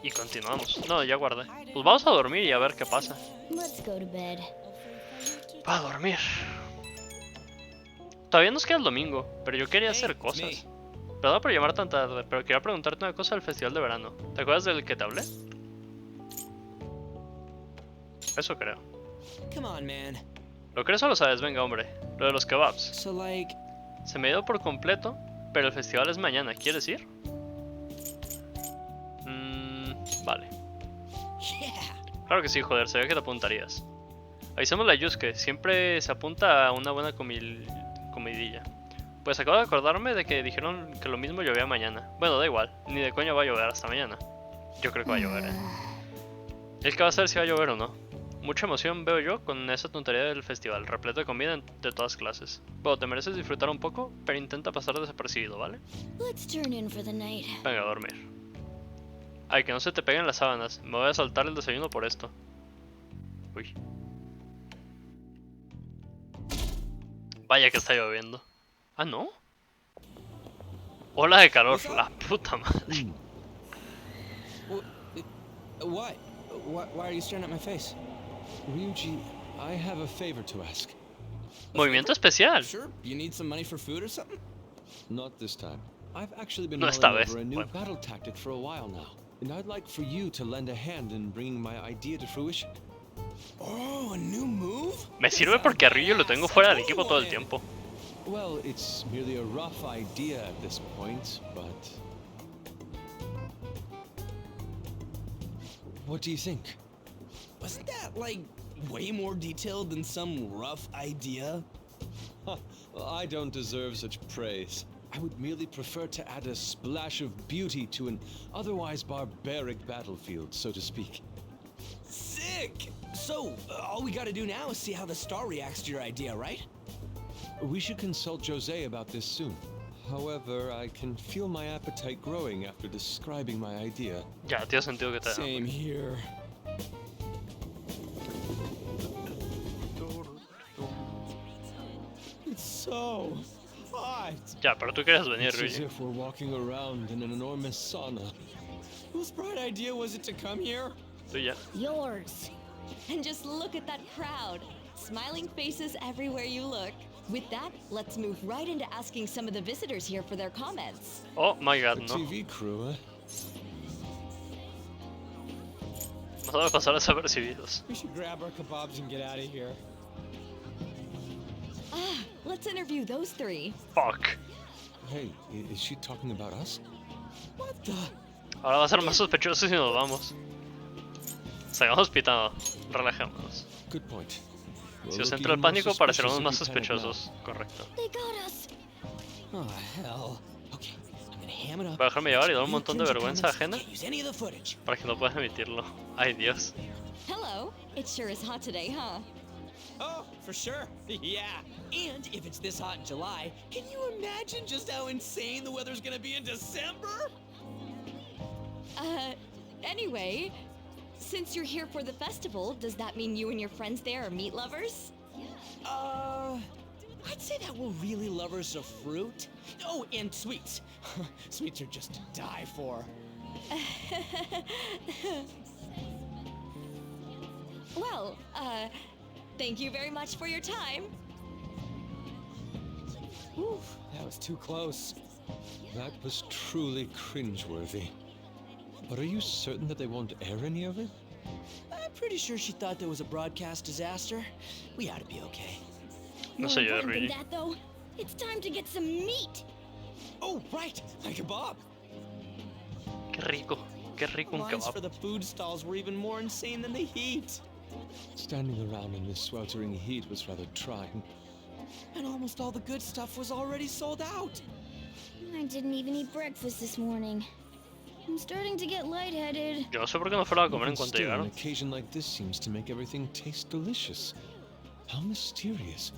Y continuamos. No, ya guardé. Pues vamos a dormir y a ver qué pasa. Va a dormir. Todavía nos queda el domingo, pero yo quería hacer cosas. Perdón por llamar tan tarde, pero quería preguntarte una cosa del festival de verano. ¿Te acuerdas del que te hablé? Eso creo. Lo que eso lo sabes, venga hombre. Lo de los kebabs. Se me dio por completo, pero el festival es mañana. ¿Quieres ir? Vale. Claro que sí, joder, sabía que te apuntarías. Avisemos a Yusuke, siempre se apunta a una buena comidilla. Pues acabo de acordarme de que dijeron que lo mismo llovía mañana. Bueno, da igual, ni de coña va a llover hasta mañana. Yo creo que va a llover, El que va a saber si va a llover o no. Mucha emoción veo yo con esa tontería del festival, repleto de comida de todas clases. Bueno, te mereces disfrutar un poco, pero intenta pasar desapercibido, ¿vale? Venga, a dormir. Ay, que no se te peguen las sábanas, me voy a saltar el desayuno por esto. Uy. Vaya que está lloviendo. Ah, ¿no? Ola de calor, la puta madre. What? Why are you staring at my face? Ryuji, I have a favor to ask. Movimiento especial. Sure, you need some money for food or something? Not this time. I've actually been No mulling esta vez. over a new Bueno. battle tactic for a while now, and I'd like for you to lend a hand in bringing my idea to fruition. Oh, a new move? Me sirve porque a Ryu lo tengo fuera del equipo todo el tiempo. Well, it's merely a rough idea at this point, but... What do you think? Wasn't that, like, way more detailed than some rough idea? Huh, well, I don't deserve such praise. I would merely prefer to add a splash of beauty to an otherwise barbaric battlefield, so to speak. Sick! So, all we gotta do now is see how the star reacts to your idea, right? We should consult Jose about this soon. However, I can feel my appetite growing after describing my idea. Ya, tiene sentido que te haga. Same here. It's so hot. Ya, pero tú querías venir, It's as Ryuji. if we're walking around in an enormous sauna. Whose bright idea was it to come here? Tuya. Yours. And just look at that crowd. Smiling faces everywhere you look. With that, let's move right into asking some of the visitors here for their comments. Oh my god, The no. TV crew, eh? Nos van a pasar desapercibidos. We should grab our kebabs and get out of here. Let's interview those three. Fuck. Hey, is she talking about us? What the? Ahora va a ser más sospechoso si nos vamos. Sigamos pitando. Relajémonos. Good point. Si os entra el pánico, pareceremos más sospechosos. Correcto. They got us. Oh, hell. Okay, I'm gonna ham it up. Voy a dejarme llevar y dar un montón de vergüenza ajena Can't use any of the footage. para que no puedas emitirlo. Ay, Dios. Hello. It sure is hot today, huh? Oh, for sure. Yeah. And if it's this hot in July, can you imagine just how insane the weather's gonna be in December? Anyway, since you're here for the festival, does that mean you and your friends there are meat lovers? I'd say that we're really lovers of fruit. Oh, and sweets. Sweets are just to die for. Well, thank you very much for your time. Oof, that was too close. That was truly cringeworthy. But are you certain that they won't air any of it? I'm pretty sure she thought there was a broadcast disaster. We ought to be okay. No More sé yo, important than Ryuji. that, though, it's time to get some meat. Oh, right, my kebab. Qué rico un Lines for kebab. the food stalls were even more insane than the heat. Standing around in this sweltering heat was rather trying. And almost all the good stuff was already sold out. I didn't even eat breakfast this morning. I'm starting to get lightheaded. Yo no sé por qué no fueron a comer en Even cuanto still, an llegaron. occasion like this seems to make everything taste delicious. How mysterious.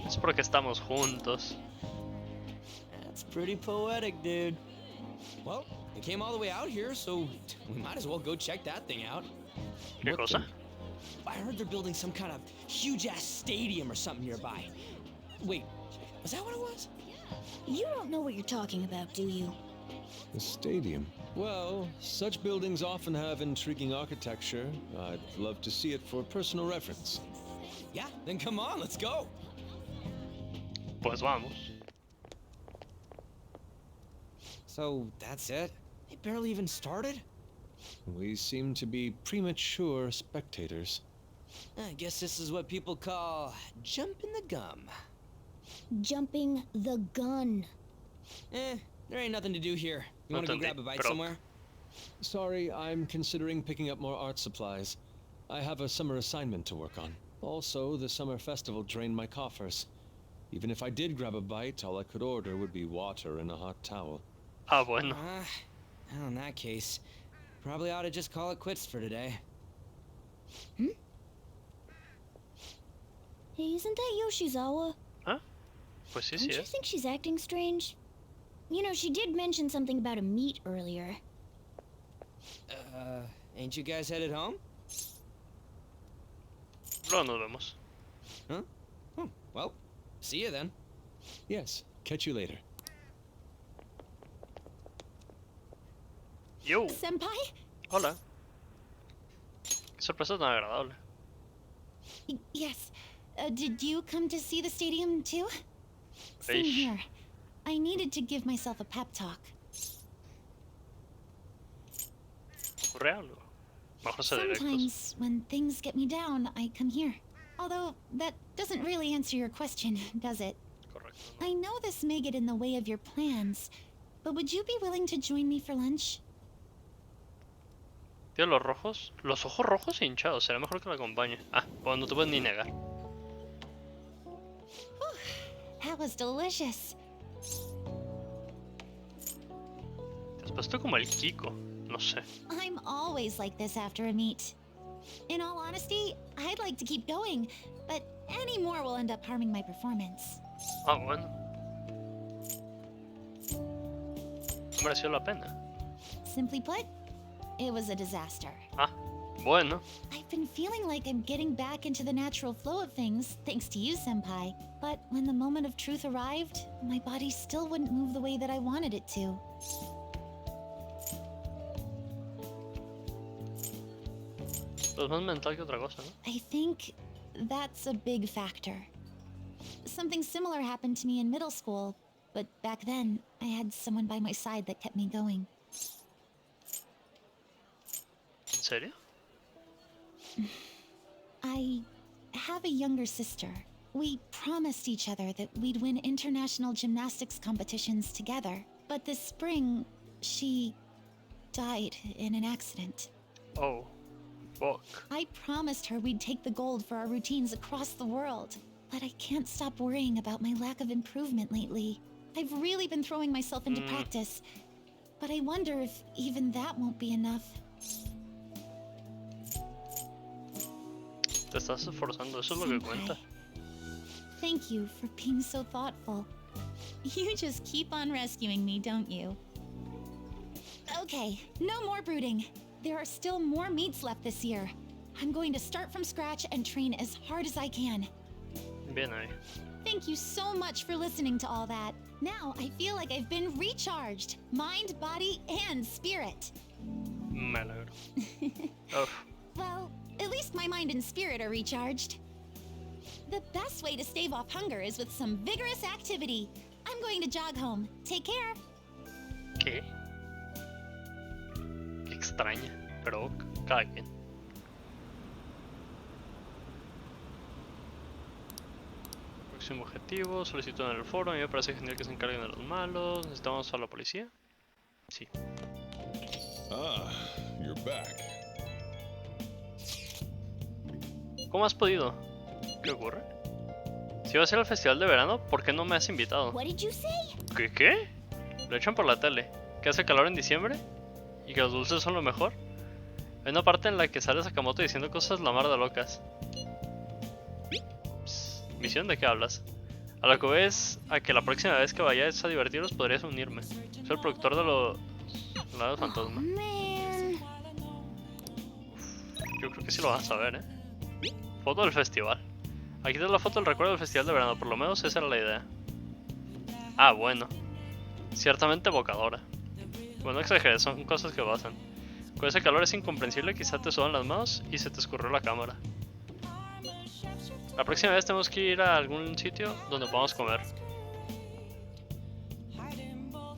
Es porque estamos juntos. That's pretty poetic, dude. Well, we came all the way out here, so we might as well go check that thing out. ¿Qué What cosa? the- I heard they're building some kind of huge-ass stadium or something nearby. Wait, was that what it was? You don't know what you're talking about, do you? The stadium. Well, such buildings often have intriguing architecture. I'd love to see it for personal reference. Yeah, then come on, let's go. Pues vamos. So that's it? They barely even started? We seem to be premature spectators. I guess this is what people call jumping the gum. Jumping the gun. There ain't nothing to do here. You wanna go grab a bite Pero- somewhere? Sorry, I'm considering picking up more art supplies. I have a summer assignment to work on. Also, the summer festival drained my coffers. Even if I did grab a bite, all I could order would be water and a hot towel. Ah, bueno. Well, in that case, probably ought to just call it quits for today. Hey, isn't that Yoshizawa? Pues sí, Don't sí you es. think she's acting strange? You know, she did mention something about a meet earlier. Ain't you guys headed home? Luego nos vemos. Oh, well, see you then. Yes, catch you later. Yo, Senpai? hola. Qué sorpresa tan agradable. Yes. Did you come to see the stadium too? Same Eish. here. I needed to give myself a pep talk. ¿Ocurre algo? Mejor ser directos. Sometimes, when things get me down, I come here. Although, that doesn't really answer your question, does it? Correcto. I know this may get in the way of your plans, but would you be willing to join me for lunch? Tío, los rojos. Los ojos rojos e hinchados. Será mejor que la acompañe. Ah, pues no te puedes ni negar. That was delicious. Te has puesto como el Kiko. No sé. I'm always like this after a meet. In all honesty, I'd like to keep going, but any more will end up harming my performance. Ah, bueno. No mereció la pena. Simply put, it was a disaster. Ah, bueno. I've been feeling like I'm getting back into the natural flow of things, thanks to you, Senpai. But when the moment of truth arrived, my body still wouldn't move the way that I wanted it to. Es más mental que otra cosa, ¿no? I think that's a big factor. Something similar happened to me in middle school, but back then, I had someone by my side that kept me going. ¿En serio? I have a younger sister. We promised each other that we'd win international gymnastics competitions together. But this spring, she died in an accident. Oh, fuck. I promised her we'd take the gold for our routines across the world. But I can't stop worrying about my lack of improvement lately. I've really been throwing myself into practice. But I wonder if even that won't be enough. Te estás esforzando, eso es lo que cuenta. Thank you for being so thoughtful. You just keep on rescuing me, don't you? Okay, no more brooding. There are still more meets left this year. I'm going to start from scratch and train as hard as I can. Bien ahí. Thank you so much for listening to all that. Now I feel like I've been recharged, mind, body, and spirit. Me alegro. Uf. Well, at least my mind and spirit are recharged. The best way to stave off hunger is with some vigorous activity. I'm going to jog home. Take care. ¿Qué? Qué extraña, pero cada quien. Próximo objetivo, solicitud en el foro. A mí me parece genial que se encarguen de los malos. ¿Necesitamos a la policía? Sí. Ah, you're back. ¿Cómo has podido? ¿Qué ocurre? Si va a ser el festival de verano, ¿por qué no me has invitado? What did you say? ¿Qué? Lo echan por la tele. ¿Que hace calor en diciembre? ¿Y que los dulces son lo mejor? Hay una parte en la que sale Sakamoto diciendo cosas la mar de locas. Psst, ¿misión de qué hablas? A lo que ves a que la próxima vez que vayáis a divertiros podrías unirme. Soy el productor de los lados fantasma. Man. Yo creo que sí lo vas a ver, Foto del festival. Aquí te la foto del recuerdo del festival de verano, por lo menos esa era la idea. Ah, bueno. Ciertamente evocadora. Bueno, no exageres, son cosas que pasan. Con ese calor es incomprensible, quizá te sudan las manos y se te escurrió la cámara. La próxima vez tenemos que ir a algún sitio donde podamos comer.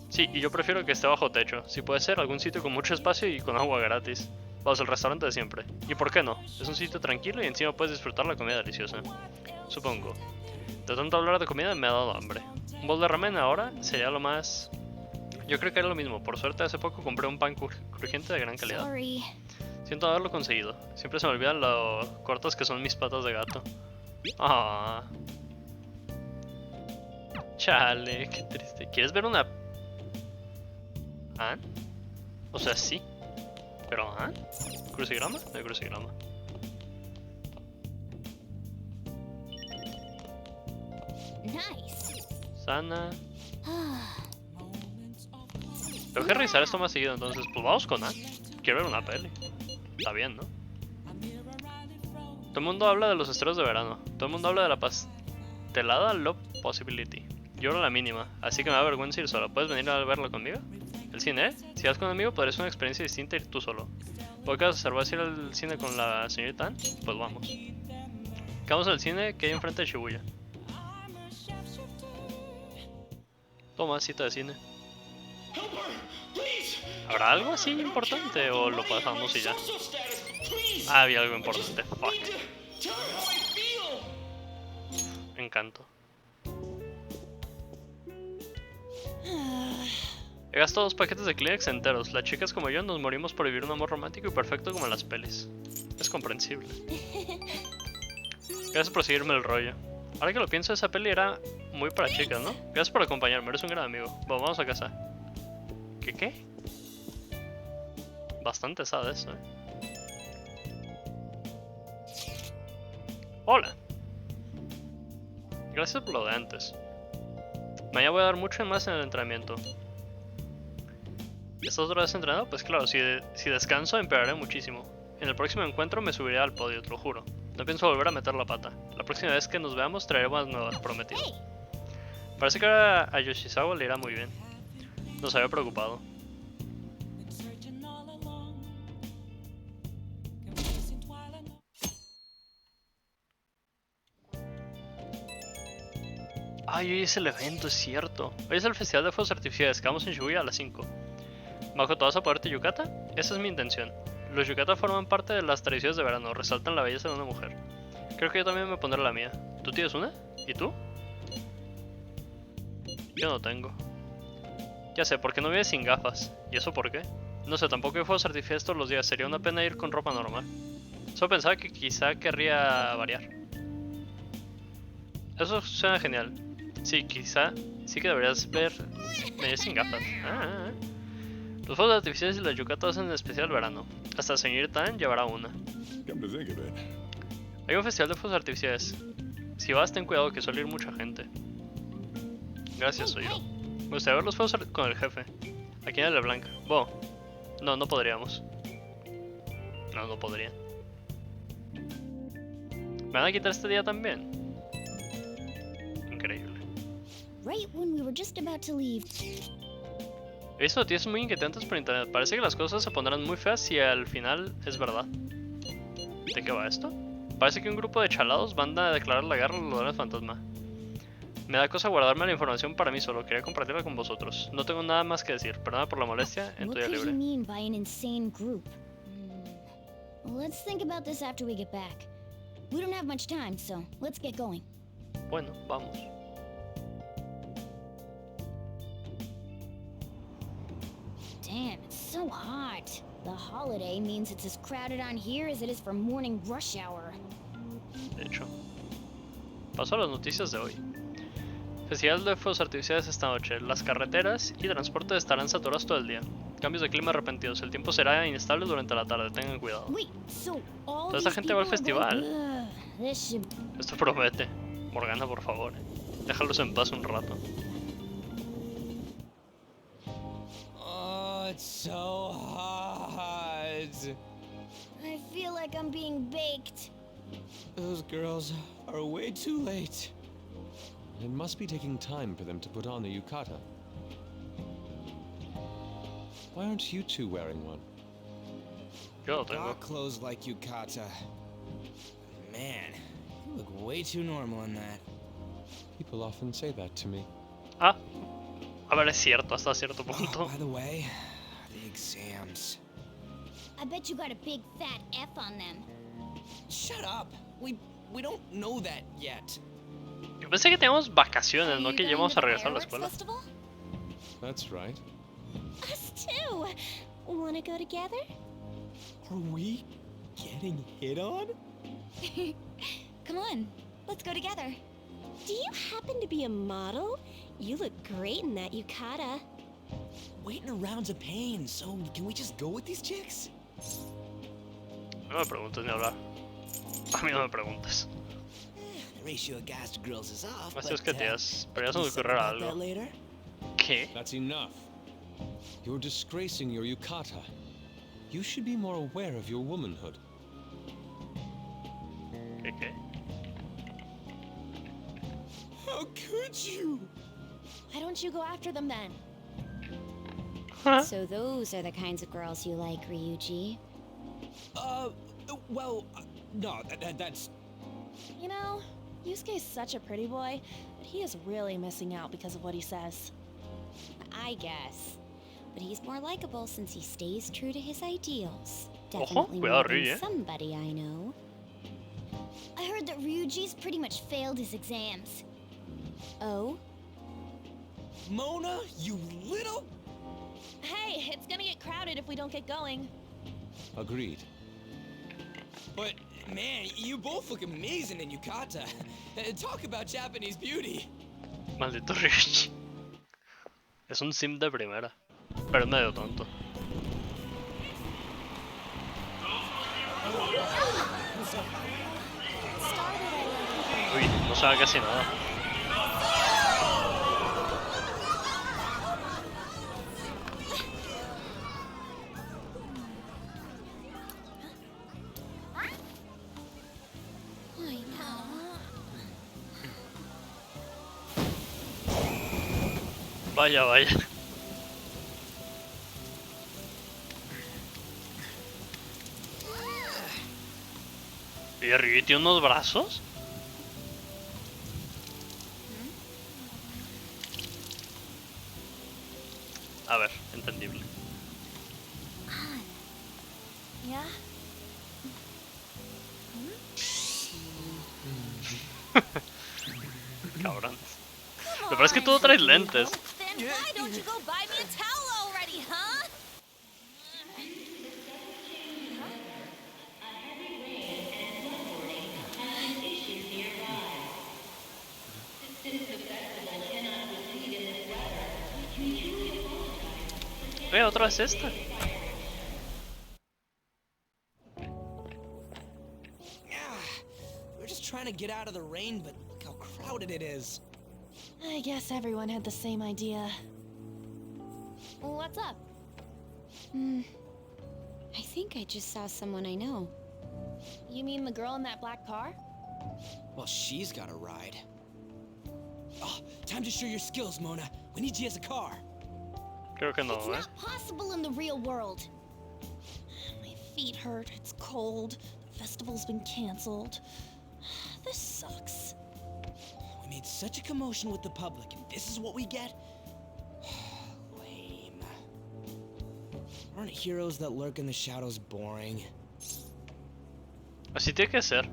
Sí, y yo prefiero que esté bajo techo. Si puede ser, algún sitio con mucho espacio y con agua gratis. Vamos, el restaurante de siempre. ¿Y por qué no? Es un sitio tranquilo y encima puedes disfrutar la comida deliciosa. Supongo. De tanto hablar de comida me ha dado hambre. Un bol de ramen ahora sería lo más... Yo creo que era lo mismo. Por suerte hace poco compré un pan crujiente de gran calidad. Sorry. Siento haberlo conseguido. Siempre se me olvidan lo cortas que son mis patas de gato. Ah. Chale, qué triste. ¿Quieres ver una... ¿Ah? O sea, sí. Pero, ¿ah? ¿Crucigrama? No hay crucigrama. Nice. Sana. Tengo que revisar esto más seguido, entonces, pues vamos con A. Quiero ver una peli. Está bien, ¿no? Todo el mundo habla de los estrenos de verano. Todo el mundo habla de la pastelada Love Possibility. Yo era la mínima, así que me da vergüenza ir solo. ¿Puedes venir a verlo conmigo? ¿El cine, eh? Si vas con un amigo, podría ser una experiencia distinta ir tú solo. ¿Por qué vas a ir al cine con la señorita Ann? Pues vamos. Vamos al cine que hay enfrente de Shibuya. Toma, cita de cine. ¿Habrá algo así importante o lo pasamos y ya? Ah, había algo importante. Fuck. Encanto. He gastado 2 paquetes de Kleenex enteros. Las chicas como yo nos morimos por vivir un amor romántico y perfecto como en las pelis. Es comprensible. Gracias por seguirme el rollo. Ahora que lo pienso, esa peli era muy para chicas, ¿no? Gracias por acompañarme, eres un gran amigo. Vamos a casa. ¿Qué? Bastante sad eso, ¿eh? Hola. Gracias por lo de antes. Mañana voy a dar mucho más en el entrenamiento. ¿Estás otra vez entrenado? Pues claro, si descanso empeoraré muchísimo. En el próximo encuentro me subiré al podio, te lo juro. No pienso volver a meter la pata. La próxima vez que nos veamos traeré más nuevas, prometido. Parece que ahora a Yoshizawa le irá muy bien. Nos había preocupado. Ay, hoy es el evento, es cierto. Hoy es el festival de fuegos artificiales, quedamos en Shibuya a las 5. ¿Bajo ¿te vas a ponerte yukata? Esa es mi intención. Los yukata forman parte de las tradiciones de verano, resaltan la belleza de una mujer. Creo que yo también me pondré la mía. ¿Tú tienes una? ¿Y tú? Yo no tengo. Ya sé, porque no vives sin gafas. ¿Y eso por qué? No sé, tampoco hay fuegos artificiales todos los días, sería una pena ir con ropa normal. Solo pensaba que quizá querría variar. Eso suena genial. Sí, quizá sí que deberías venir sin gafas. Los fuegos artificiales y las yucatas hacen en especial verano. Hasta el señor Tan llevará una. Hay un festival de fuegos artificiales. Si vas, ten cuidado que suele ir mucha gente. Gracias, soy yo. Me gustaría ver los fuegos con el jefe. Aquí en el Blanca. Bueno, no podríamos. No podrían. ¿Me van a quitar este día también? Increíble. Right when we were just about to leave. He visto noticias muy inquietantes por internet. Parece que las cosas se pondrán muy feas si al final es verdad. ¿De qué va esto? Parece que un grupo de chalados van a declarar la guerra a los ladrones fantasma. Me da cosa guardarme la información para mí solo. Quería compartirla con vosotros. No tengo nada más que decir. Perdona por la molestia. En tu día libre. Let's think about this after we get back. We don't have much time, so let's get going. Bueno, vamos. Damn, it's so hot. The holiday means it's as crowded on here as it is for morning rush hour. De hecho. Paso a las noticias de hoy. Festival de fuegos artificiales esta noche. Las carreteras y transporte estarán saturados todo el día. Cambios de clima repentinos. El tiempo será inestable durante la tarde. Tengan cuidado. Toda esta gente va al festival. Esto promete. Morgana, por favor. Déjalos en paz un rato. Oh, it's so hot. I feel like I'm being baked. Those girls are way too late. It must be taking time for them to put on the yukata. Why aren't you two wearing one? Yo lo tengo. Got clothes like Yukata. Man, you look way too normal in that. People often say that to me. Ah, a ver, es cierto hasta cierto Oh, punto. by the way, the exams. I bet you got a big fat F on them. Shut up. We don't know that yet. Yo pensé que teníamos vacaciones, Are no you que ya going íbamos to a the regresar a la fireworks escuela. festival? That's right. Us too. Wanna go together? Are we getting hit on? Come on, let's go together. Do you happen to be a model? You look great in that yukata. Waiting around's a pain, so can we just go with these chicks? No me preguntes ni hablar. A mí no me preguntes. The ratio of guys to girls is off, Así es but, que tías, pero ya se we'll nos see ocurrirá about that algo. later. ¿Qué? That's enough. You're disgracing your yukata. You should be more aware of your womanhood. ¿Qué? How could you? Why don't you go after them then? Huh? So those are the kinds of girls you like, Ryuji. Well, no, that's... You know, Yusuke's such a pretty boy, but he is really missing out because of what he says. I guess. But he's more likable since he stays true to his ideals. Ojo, Definitely cuidado, more than Ryu, eh. somebody I know. I heard that Ryuji's pretty much failed his exams. Oh? Mona, you little... Hey, it's gonna get crowded if we don't get going. Agreed. But, man, you both look amazing in yukata. Talk about Japanese beauty. Maldito Rich. Es un sim de primera, pero es medio tonto. Uy, no sabe casi nada. Vaya, vaya. ¿Y Ryu tiene unos brazos? A ver, entendible. Yeah? Cabrón. Lo peor es que tú traes lentes. Then why don't you go buy me a towel already, huh? Otra vez esta. We're just trying to get out of the rain, but look how crowded it is. I guess everyone had the same idea. What's up? I think I just saw someone I know. You mean the girl in that black car? Well, she's got a ride. Oh, time to show your skills, Mona. We need you as a car. Creo que It's no, ¿eh? not possible in the real world. My feet hurt, it's cold, the festival's been canceled. This sucks. We made such a commotion with the public, and this is what we get? Lame. Aren't heroes that lurk in the shadows boring? Así tiene que ser.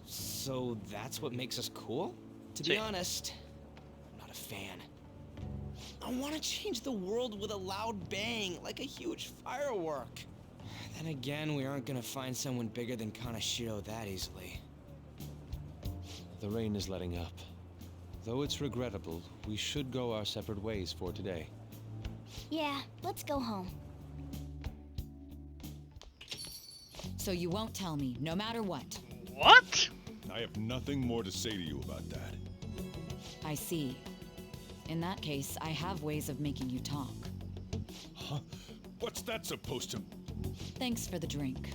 So that's what makes us cool? To be Sí. honest, I'm not a fan. I want to change the world with a loud bang, like a huge firework. Then again, we aren't gonna find someone bigger than Kanashiro that easily. The rain is letting up. Though it's regrettable, we should go our separate ways for today. Yeah, let's go home. So you won't tell me, no matter what. What? I have nothing more to say to you about that. I see. In that case, I have ways of making you talk. Huh? What's that supposed to... Thanks for the drink.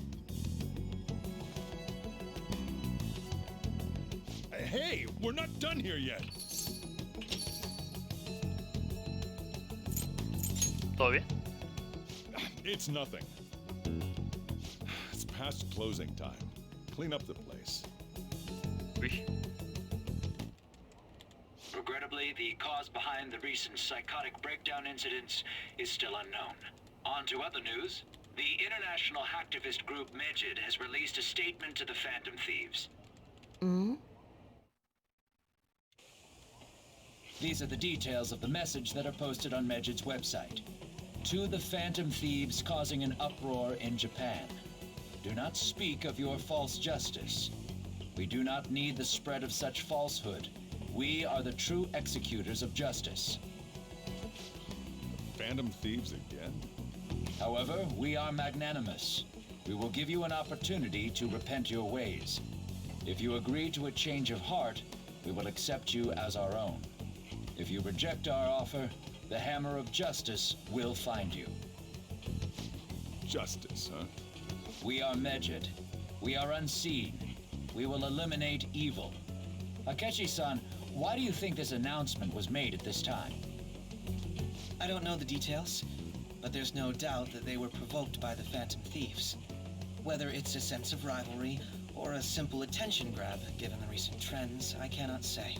Hey, we're not done here yet. ¿Todo bien? It's nothing. It's past closing time. Clean up the place. Uy. Regrettably, the cause behind the recent psychotic breakdown incidents is still unknown. On to other news. The international hacktivist group Megid has released a statement to the Phantom Thieves. These are the details of the message that are posted on Megid's website. To the Phantom Thieves causing an uproar in Japan. Do not speak of your false justice. We do not need the spread of such falsehood. We are the true executors of justice. Phantom Thieves again? However, we are magnanimous. We will give you an opportunity to repent your ways. If you agree to a change of heart, we will accept you as our own. If you reject our offer, the hammer of justice will find you. Justice, huh? We are Megid. We are unseen. We will eliminate evil. Akechi-san, why do you think this announcement was made at this time? I don't know the details, but there's no doubt that they were provoked by the Phantom Thieves. Whether it's a sense of rivalry or a simple attention grab, given the recent trends, I cannot say.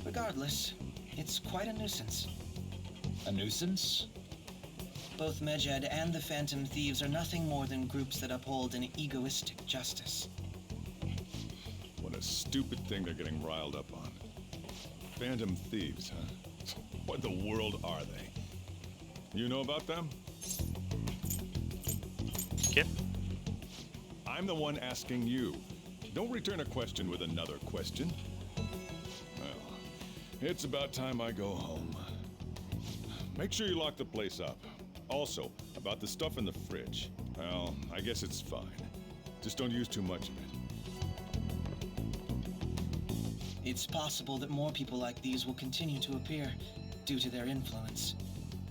Regardless, it's quite a nuisance. A nuisance? Both Megid and the Phantom Thieves are nothing more than groups that uphold an egoistic justice. What a stupid thing they're getting riled up on. Phantom Thieves, huh? What in the world are they? You know about them? ¿Qué? I'm the one asking you. Don't return a question with another question. Well, it's about time I go home. Make sure you lock the place up. Also, about the stuff in the fridge. Well, I guess it's fine. Just don't use too much of it. It's possible that more people like these will continue to appear due to their influence.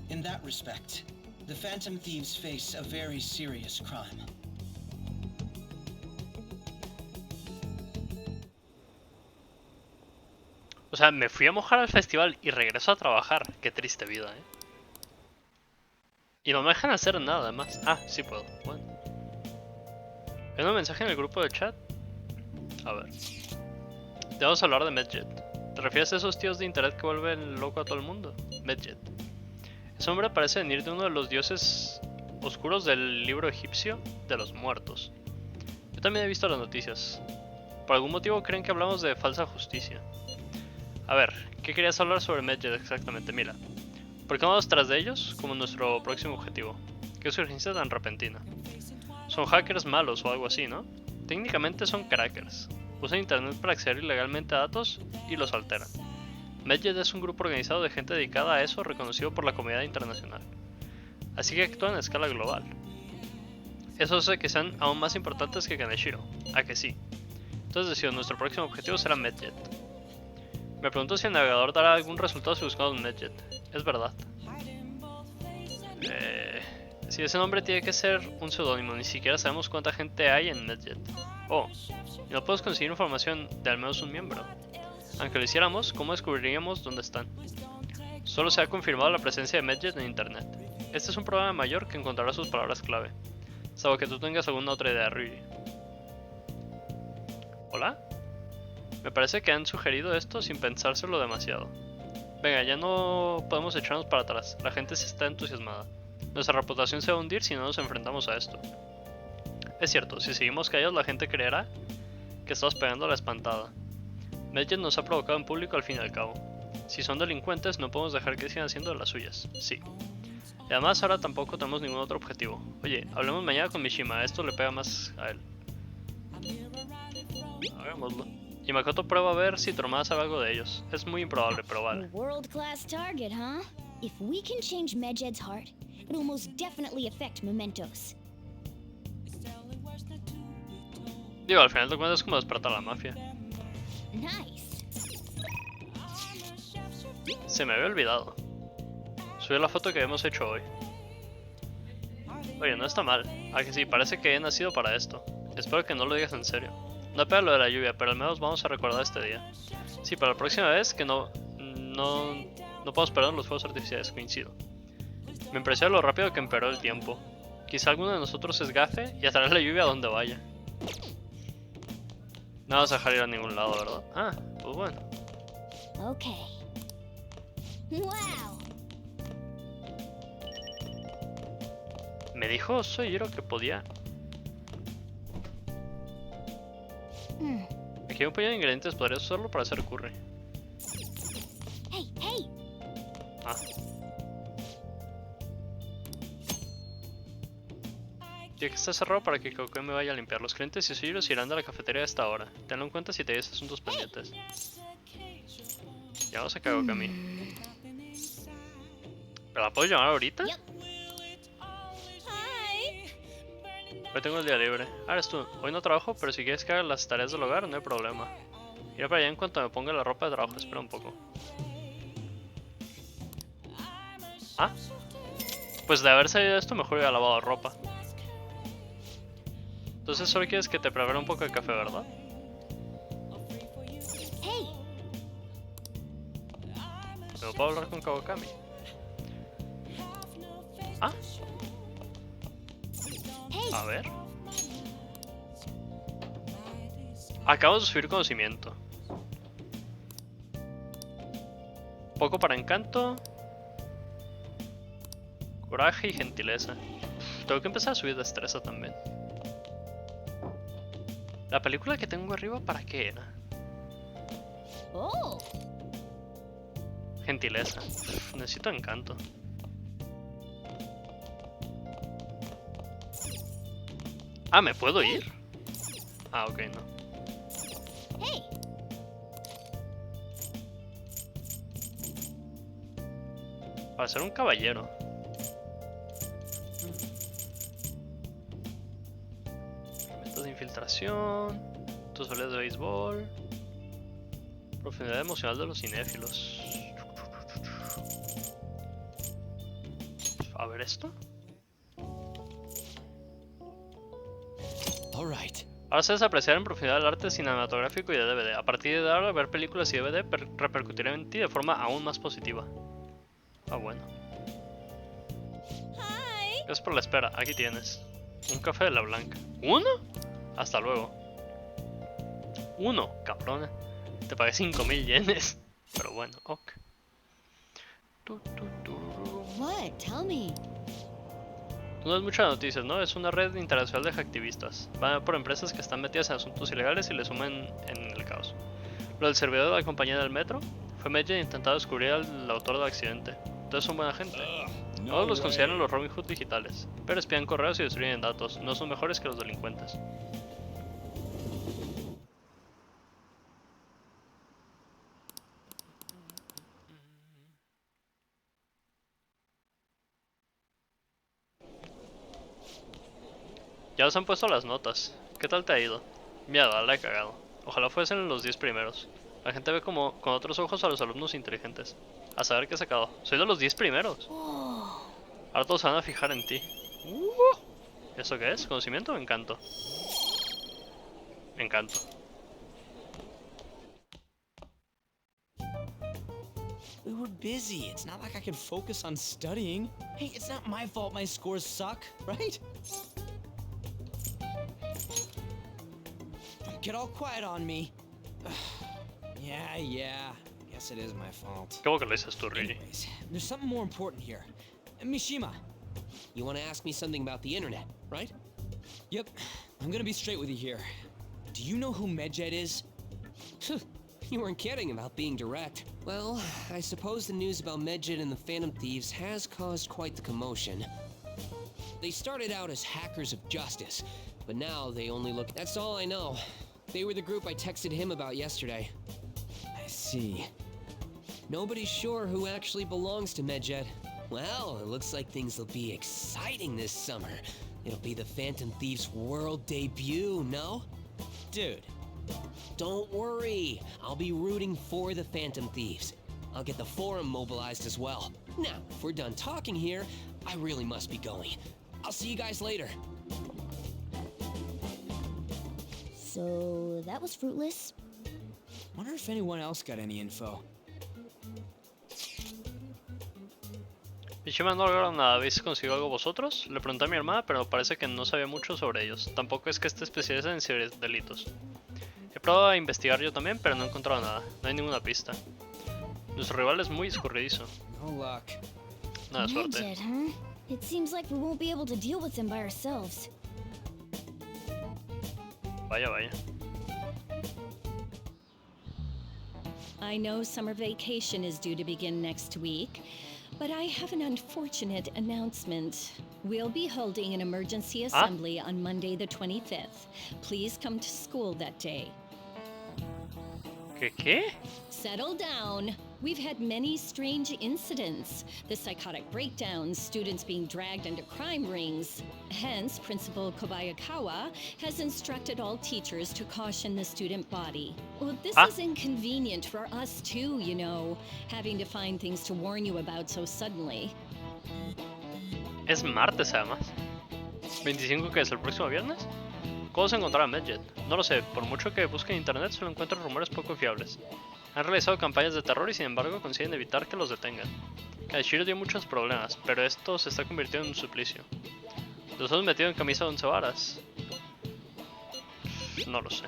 In that respect, the Phantom Thieves face a very serious crime. O sea, me fui a mojar al festival y regreso a trabajar. Qué triste vida, ¿eh? Y no me dejan hacer nada, además. Ah, sí puedo. Bueno. ¿Hay un mensaje en el grupo de chat? A ver. Debemos hablar de Megid. ¿Te refieres a esos tíos de internet que vuelven loco a todo el mundo? Megid. Ese hombre parece venir de uno de los dioses oscuros del libro egipcio de los muertos. Yo también he visto las noticias. Por algún motivo creen que hablamos de falsa justicia. A ver, ¿qué querías hablar sobre Megid exactamente? Mira, ¿por qué vamos tras de ellos como nuestro próximo objetivo? ¿Qué surgencia tan repentina? Son hackers malos o algo así, ¿no? Técnicamente son crackers. Usan internet para acceder ilegalmente a datos y los alteran. Megid es un grupo organizado de gente dedicada a eso reconocido por la comunidad internacional. Así que actúan a escala global. Eso hace que sean aún más importantes que Kaneshiro. ¿A que sí? Entonces decido, nuestro próximo objetivo será Megid. Me pregunto si el navegador dará algún resultado si buscamos Megid. Es verdad. Si ese nombre tiene que ser un seudónimo, ni siquiera sabemos cuánta gente hay en Megid. Oh, y no podemos conseguir información de al menos un miembro. Aunque lo hiciéramos, ¿cómo descubriríamos dónde están? Solo se ha confirmado la presencia de Megid en internet. Este es un problema mayor que encontrará sus palabras clave. Salvo que tú tengas alguna otra idea, Ryuji. ¿Hola? Me parece que han sugerido esto sin pensárselo demasiado. Venga, ya no podemos echarnos para atrás. La gente se está entusiasmada. Nuestra reputación se va a hundir si no nos enfrentamos a esto. Es cierto, si seguimos callados la gente creerá que estamos pegando la espantada. Megid nos ha provocado en público al fin y al cabo. Si son delincuentes no podemos dejar que sigan haciendo de las suyas. Sí. Y además ahora tampoco tenemos ningún otro objetivo. Oye, hablemos mañana con Mishima, esto le pega más a él. Hagámoslo. Y Makoto prueba a ver si Tormada sabe algo de ellos. Es muy improbable, pero vale. World-class target, huh? If we can change Megid's heart, it'll most definitely affect Mementos. Digo, al final de cuentas es como despertar a la mafia. Nice. Se me había olvidado. Subí la foto que hemos hecho hoy. Oye, no está mal. Ah, que sí, parece que he nacido para esto. Espero que no lo digas en serio. No pega lo de la lluvia, pero al menos vamos a recordar este día. Sí, para la próxima vez que no podemos perder los fuegos artificiales, coincido. Me impresiona lo rápido que empeoró el tiempo. Quizá alguno de nosotros es gafe y atraerá la lluvia a donde vaya. No vas a dejar ir a ningún lado, ¿verdad? Ah, pues bueno. Okay. Wow. Me dijo Soyiro que podía. Aquí hay un puñado de ingredientes, podrías usarlo para hacer curry. Hey, hey. Ah. Día que está cerrado para que Kokoi me vaya a limpiar. Los clientes y Soyiro se irán de la cafetería a esta hora. Tenlo en cuenta si te hay asuntos pendientes. Ya vamos a cagar a mí. ¿Pero la puedo llamar ahorita? Yep. Hoy tengo el día libre. Ah, eres tú. Hoy no trabajo, pero si quieres que haga las tareas del hogar, no hay problema. Iré para allá en cuanto me ponga la ropa de trabajo. Espera un poco. Ah. Pues de haber salido esto, mejor hubiera lavado ropa. Entonces solo quieres que te prepare un poco de café, ¿verdad? Hey. ¿No puedo hablar con Kawakami? Ah. Hey. A ver. Acabo de subir conocimiento. Poco para encanto. Coraje y gentileza. Tengo que empezar a subir destreza también. La película que tengo arriba, ¿para qué era? Oh. Gentileza. Necesito encanto. Ah, ¿me puedo ir? Ah, ok, no. Hey. Para ser un caballero. Herramientas de infiltración. Tus habilidades de béisbol. Profundidad emocional de los cinéfilos. A ver esto. All right. Ahora sabes apreciar en profundidad el arte cinematográfico y de DVD. A partir de ahora, ver películas y DVD repercutirá en ti de forma aún más positiva. Ah, bueno. Gracias por la espera. Aquí tienes. Un café de la blanca. ¿Uno? Hasta luego. ¿Uno? Cabrona. Te pagué 5000 yenes. Pero bueno, ok. What? Tell me. No es muchas noticias, ¿no? Es una red internacional de hacktivistas. Van por empresas que están metidas en asuntos ilegales y le sumen en el caos. Lo del servidor de la compañía del metro fue Medjay intentando descubrir al autor del accidente. Entonces son buena gente. Todos los consideran los Robin Hood digitales, pero espían correos y destruyen datos. No son mejores que los delincuentes. Ya os han puesto las notas. ¿Qué tal te ha ido? Mierda, la he cagado. Ojalá fuesen los 10 primeros. La gente ve como con otros ojos a los alumnos inteligentes. A saber qué he sacado. Soy de los 10 primeros. Ahora todos se van a fijar en ti. ¿Eso qué es? ¿Conocimiento o encanto? Encanto. We were busy. It's not like I can focus on studying. Hey, it's not my fault my scores suck, right? Don't get all quiet on me. Yeah. Guess it is my fault. ¿Cómo que lo dices tú, Riri? Anyways, there's something more important here. Mishima. You want to ask me something about the internet, right? Yep. I'm gonna be straight with you here. Do you know who Medjed is? You weren't kidding about being direct. Well, I suppose the news about Medjed and the Phantom Thieves has caused quite the commotion. They started out as hackers of justice, but now they only look... That's all I know. They were the group I texted him about yesterday. I see. Nobody's sure who actually belongs to Medjed. Well, it looks like things will be exciting this summer. It'll be the Phantom Thieves' world debut, no? Dude. Don't worry. I'll be rooting for the Phantom Thieves. I'll get the forum mobilized as well. Now, if we're done talking here, I really must be going. I'll see you guys later. So that was fruitless. Wonder if anyone else got any info. Mishima no lograron nada. ¿Habéis conseguido algo vosotros? Le pregunté a mi hermana, pero parece que no sabía mucho sobre ellos. Tampoco es que esté especializada en ciberdelitos. He probado a investigar yo también, pero no he encontrado nada. No hay ninguna pista. Nuestro rival es muy escurridizo. No luck. Nada de suerte. Medjed, huh? It seems like we won't be able to deal with him by ourselves. Vaya, vaya. I know summer vacation is due to begin next week, but I have an unfortunate announcement. We'll be holding an emergency assembly on Monday the 25th. Please come to school that day. ¿Qué? Settle down. We've had many strange incidents. The psychotic breakdowns, students being dragged into crime rings. Hence, Principal Kobayakawa has instructed all teachers to caution the student body. Well, this is inconvenient for us too, you know, having to find things to warn you about so suddenly. Es martes además. ¿25 que es el próximo viernes? ¿Cómo se encontrará Medjed? No lo sé, por mucho que busque en internet solo encuentro rumores poco fiables. Han realizado campañas de terror y sin embargo consiguen evitar que los detengan. Kaishiro dio muchos problemas, pero esto se está convirtiendo en un suplicio. ¿Los hemos metido en camisa de 11 varas? No lo sé.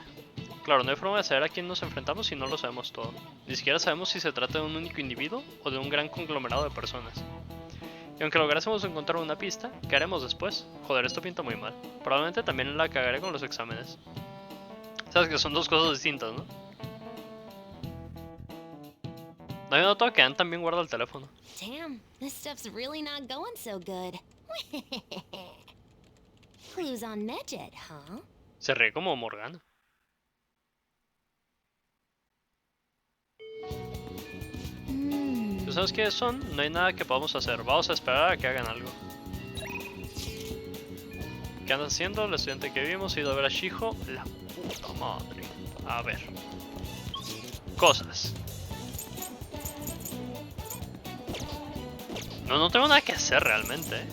Claro, no hay forma de saber a quién nos enfrentamos si no lo sabemos todo. Ni siquiera sabemos si se trata de un único individuo o de un gran conglomerado de personas. Y aunque lográsemos encontrar una pista, ¿qué haremos después? Joder, esto pinta muy mal. Probablemente también la cagaré con los exámenes. Sabes que son dos cosas distintas, ¿no? No había notado que Ann también guarda el teléfono. Damn, this stuff's really not going so good. Clues on Medjed, huh? Se ríe como Morgana. ¿Tú sabes quiénes son? No hay nada que podamos hacer. Vamos a esperar a que hagan algo. ¿Qué andas haciendo? El estudiante que vimos ha ido a ver a Shijo. La puta madre. A ver. Cosas. No tengo nada que hacer realmente, ¿eh?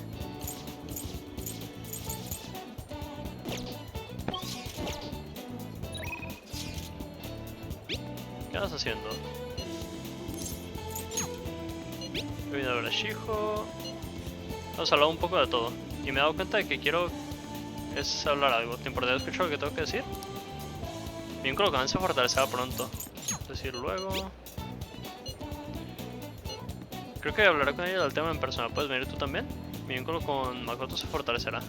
¿Qué andas haciendo? He venido a ver a Shijo. Hemos hablado un poco de todo. Y me he dado cuenta de que quiero es hablar algo. ¿Te importaría escuchar lo que tengo que decir? Mi vínculo con Ann se fortalecerá pronto. Es decir, luego... Creo que hablaré con ella del tema en persona. ¿Puedes venir tú también? Mi vínculo con Makoto se fortalecerá.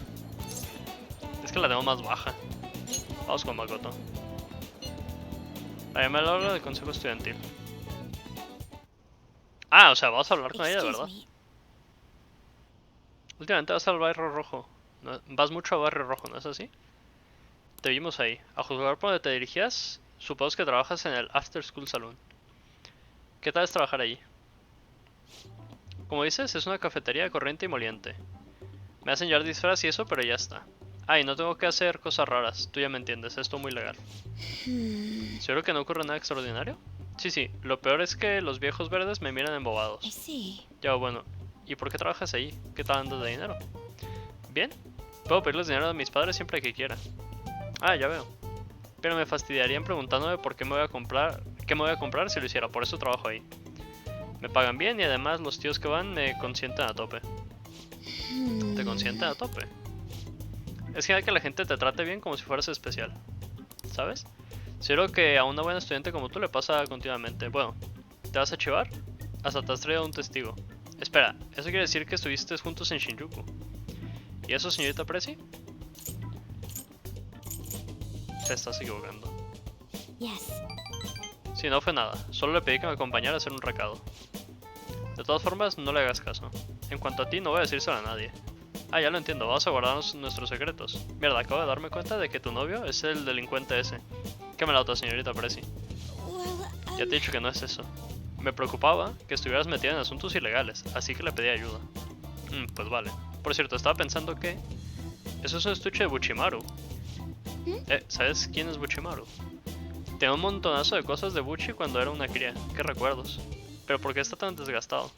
Es que la tengo más baja. Vamos con Makoto. La llamé a la hora del consejo estudiantil. Ah, o sea, vamos a hablar con ella, de verdad. Últimamente vas al Barrio Rojo. Vas mucho al Barrio Rojo, ¿no es así? Te vimos ahí. A juzgar por donde te dirigías, supongo que trabajas en el After School Saloon. ¿Qué tal es trabajar allí? Como dices, es una cafetería corriente y moliente. Me hacen llevar disfraz y eso, pero ya está. Ah, y no tengo que hacer cosas raras. Tú ya me entiendes, es todo muy legal. ¿Seguro que no ocurre nada extraordinario? Sí, lo peor es que los viejos verdes me miran embobados. Ya, bueno. ¿Y por qué trabajas ahí? ¿Qué tal andas de dinero? Bien. Puedo pedirles dinero a mis padres siempre que quiera. Ah, ya veo. Pero me fastidiarían preguntándome por qué me voy a comprar si lo hiciera. Por eso trabajo ahí. Me pagan bien y además los tíos que van me consienten a tope. ¿Te consienten a tope? Es genial que la gente te trate bien como si fueras especial. ¿Sabes? Seguro que a una buena estudiante como tú le pasa continuamente. Bueno, ¿te vas a chivar? Hasta te has traído un testigo. Espera, ¿eso quiere decir que estuviste juntos en Shinjuku? ¿Y eso, señorita Prezi? Te estás equivocando. Sí, no fue nada. Solo le pedí que me acompañara a hacer un recado. De todas formas, no le hagas caso. En cuanto a ti, no voy a decírselo a nadie. Ah, ya lo entiendo. Vamos a guardarnos nuestros secretos. Mierda, acabo de darme cuenta de que tu novio es el delincuente ese. ¿Qué me la otra, señorita Prezi? Ya te he dicho que no es eso. Me preocupaba que estuvieras metida en asuntos ilegales, así que le pedí ayuda. Pues vale. Por cierto, estaba pensando que... Eso es un estuche de Buchimaru. ¿Sabes quién es Buchimaru? Tenía un montonazo de cosas de Buchi cuando era una cría. Qué recuerdos. Pero ¿por qué está tan desgastado?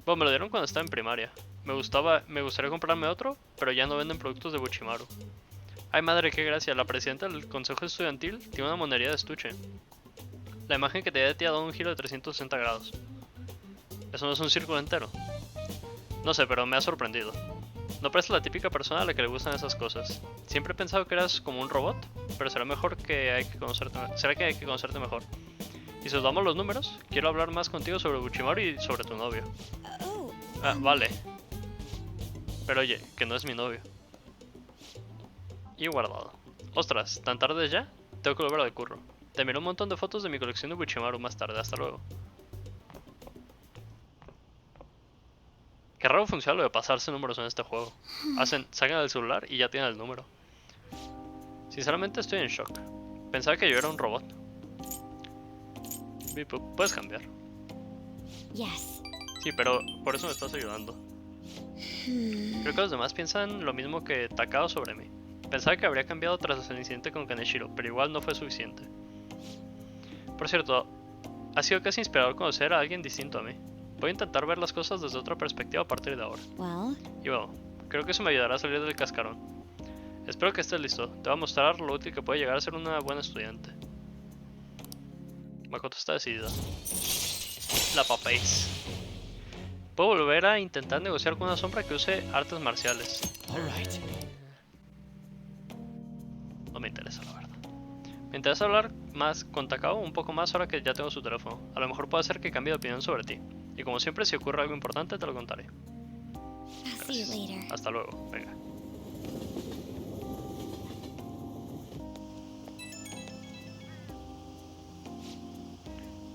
Bueno, me lo dieron cuando estaba en primaria. Me gustaría comprarme otro, pero ya no venden productos de Buchimaru. Ay madre, qué gracia. La presidenta del consejo estudiantil tiene una monería de estuche. La imagen que te ha dado un giro de 360 grados. Eso no es un círculo entero. No sé, pero me ha sorprendido. No pareces la típica persona a la que le gustan esas cosas. Siempre he pensado que eras como un robot, pero será que hay que conocerte mejor. Y si os damos los números, quiero hablar más contigo sobre Buchimaru y sobre tu novio. Ah, vale. Pero oye, que no es mi novio. Y guardado. Ostras, ¿tan tarde ya? Tengo que volver al curro. Te enviaré un montón de fotos de mi colección de Buchimaru más tarde. Hasta luego. Qué raro funciona lo de pasarse números en este juego. Sacan el celular y ya tienen el número. Sinceramente estoy en shock. Pensaba que yo era un robot. Puedes cambiar. Yes. Sí, pero por eso me estás ayudando. Creo que los demás piensan lo mismo que Takao sobre mí. Pensaba que habría cambiado tras el incidente con Kaneshiro, pero igual no fue suficiente. Por cierto, ha sido casi inspirador conocer a alguien distinto a mí. Voy a intentar ver las cosas desde otra perspectiva a partir de ahora. Y bueno, creo que eso me ayudará a salir del cascarón. Espero que estés listo. Te voy a mostrar lo útil que puede llegar a ser una buena estudiante. Makoto está decidida. La papéis. Puedo volver a intentar negociar con una sombra que use artes marciales. No me interesa, la verdad. Me interesa hablar más con Takao un poco más ahora que ya tengo su teléfono. A lo mejor puede hacer que cambie de opinión sobre ti. Y como siempre, si ocurre algo importante, te lo contaré. Gracias. Hasta luego. Venga.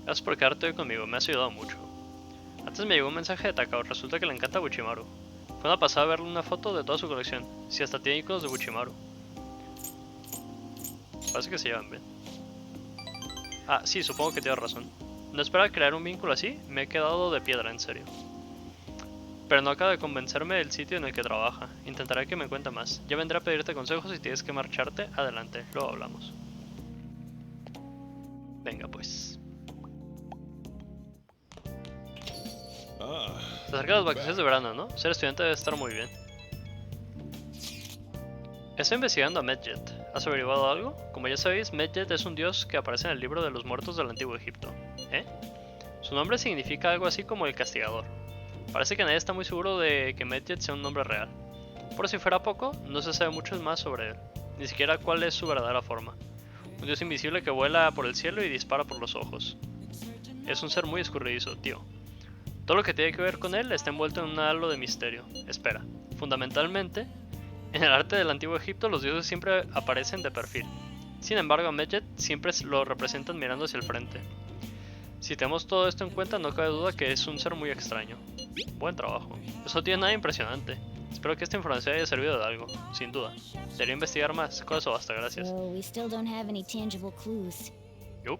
Gracias por quedarte hoy conmigo, me has ayudado mucho. Antes me llegó un mensaje de Takao, resulta que le encanta Buchimaru. Fue una pasada verle una foto de toda su colección, si hasta tiene iconos de Buchimaru. Parece que se llevan bien. Ah, sí, supongo que tienes razón. No esperaba crear un vínculo así, me he quedado de piedra, en serio. Pero no acaba de convencerme del sitio en el que trabaja. Intentaré que me cuente más. Ya vendré a pedirte consejos si tienes que marcharte. Adelante, luego hablamos. Venga pues. Se acercan las vacaciones de verano, ¿no? Ser estudiante debe estar muy bien. Estoy investigando a Medjet. ¿Has averiguado algo? Como ya sabéis, Medjet es un dios que aparece en el libro de los muertos del antiguo Egipto. ¿Eh? Su nombre significa algo así como el castigador. Parece que nadie está muy seguro de que Medjet sea un nombre real. Por si fuera poco, no se sabe mucho más sobre él. Ni siquiera cuál es su verdadera forma. Un dios invisible que vuela por el cielo y dispara por los ojos. Es un ser muy escurridizo, tío. Todo lo que tiene que ver con él está envuelto en un halo de misterio. Espera, fundamentalmente, en el arte del antiguo Egipto los dioses siempre aparecen de perfil. Sin embargo, a Medjet siempre lo representan mirando hacia el frente. Si tenemos todo esto en cuenta, no cabe duda que es un ser muy extraño. Buen trabajo. Eso no tiene nada impresionante. Espero que esta información haya servido de algo, sin duda. Debería investigar más. Con eso basta, gracias. Yup.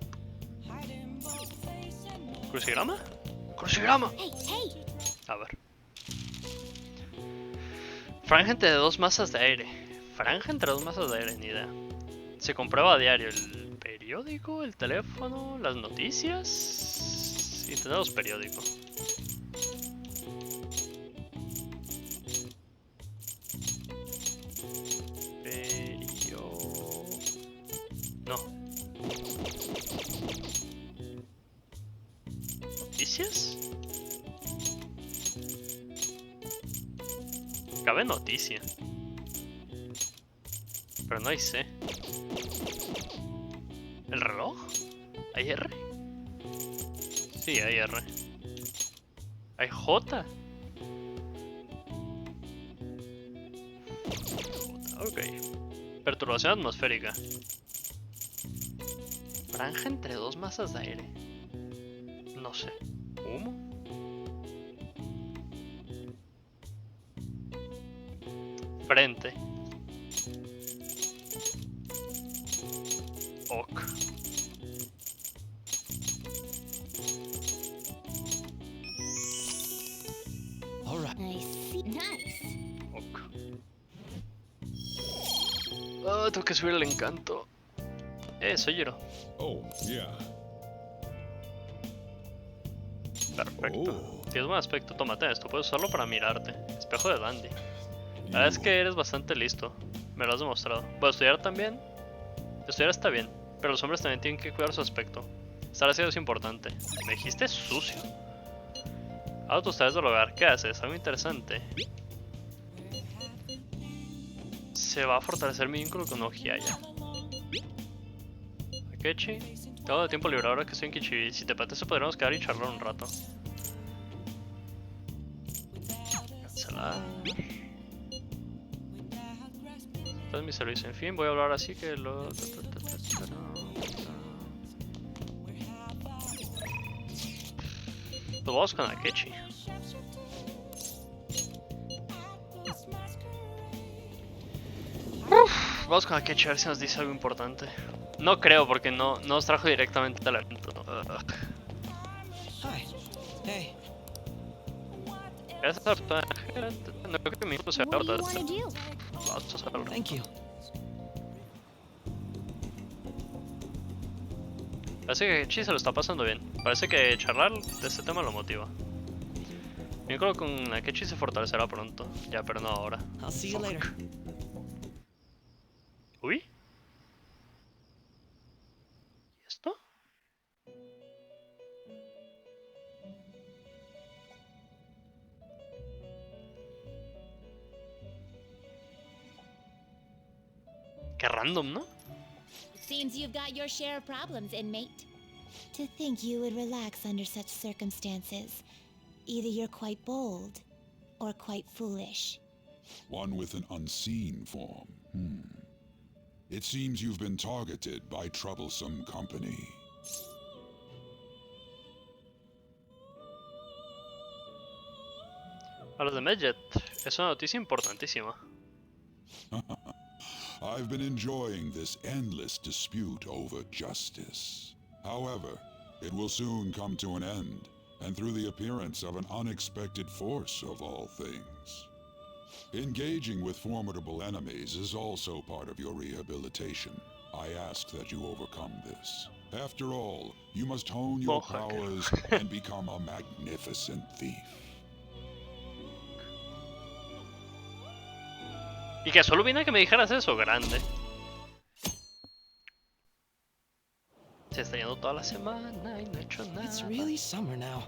¿Crucigrama? ¡Crucigrama! A ver. Franja entre dos masas de aire. Franja entre dos masas de aire, ni idea. Se comprueba a diario el periódico, el teléfono, las noticias. Y tenemos periódico. No. ¿Noticias? Cabe noticia. Pero no hay C. ¿El reloj? ¿Hay R? Sí, hay R. ¿Hay J? Ok. Perturbación atmosférica. Franja entre dos masas de aire. No sé. ¿Humo? Frente. Ok. Ok. Oh, tengo que subir el encanto. Soy Jiro. Oh, yeah. Perfecto. Tienes buen aspecto, tómate esto, puedes usarlo para mirarte. Espejo de Dandy. La verdad es que eres bastante listo, me lo has demostrado. Bueno, estudiar también. Estudiar está bien, pero los hombres también tienen que cuidar su aspecto. Estar así es importante. Me dijiste sucio. Ahora tus tareas del hogar, ¿qué haces? Algo interesante. Se va a fortalecer mi vínculo con Ojiaya. Akechi, todo el tiempo libre ahora que estoy en Kichibi. Si te apetece podríamos quedar y charlar un rato. Cancelar. Este es mi servicio. En fin, voy a hablar así que lo... Pues vamos con Akechi. Vamos con Akechi a ver si nos dice algo importante. No creo porque no nos trajo directamente al evento. Hi. Hey. Esa persona... No creo que mi hijo sea What do you ahorita. want to do? Vamos a hacerlo. Thank you. Parece que Akechi se lo está pasando bien. Parece que charlar de este tema lo motiva. Mi vínculo con Akechi se fortalecerá pronto. Ya, pero no ahora. I'll see you later. Uy. ¿Y esto? Qué random, ¿no? Seems you've got your share of problems, inmate. To think you would relax under such circumstances. Either you're quite bold, or quite foolish. One with an unseen form. It seems you've been targeted by troublesome company. A los de Medjet, es una noticia importantísima. I've been enjoying this endless dispute over justice. However, it will soon come to an end, and through the appearance of an unexpected force of all things. Engaging with formidable enemies is also part of your rehabilitation. I ask that you overcome this. After all, you must hone your powers and become a magnificent thief. Y que solo vine a que me dijeras eso, grande. Se está yendo toda la semana y no he hecho nada. It's really summer now.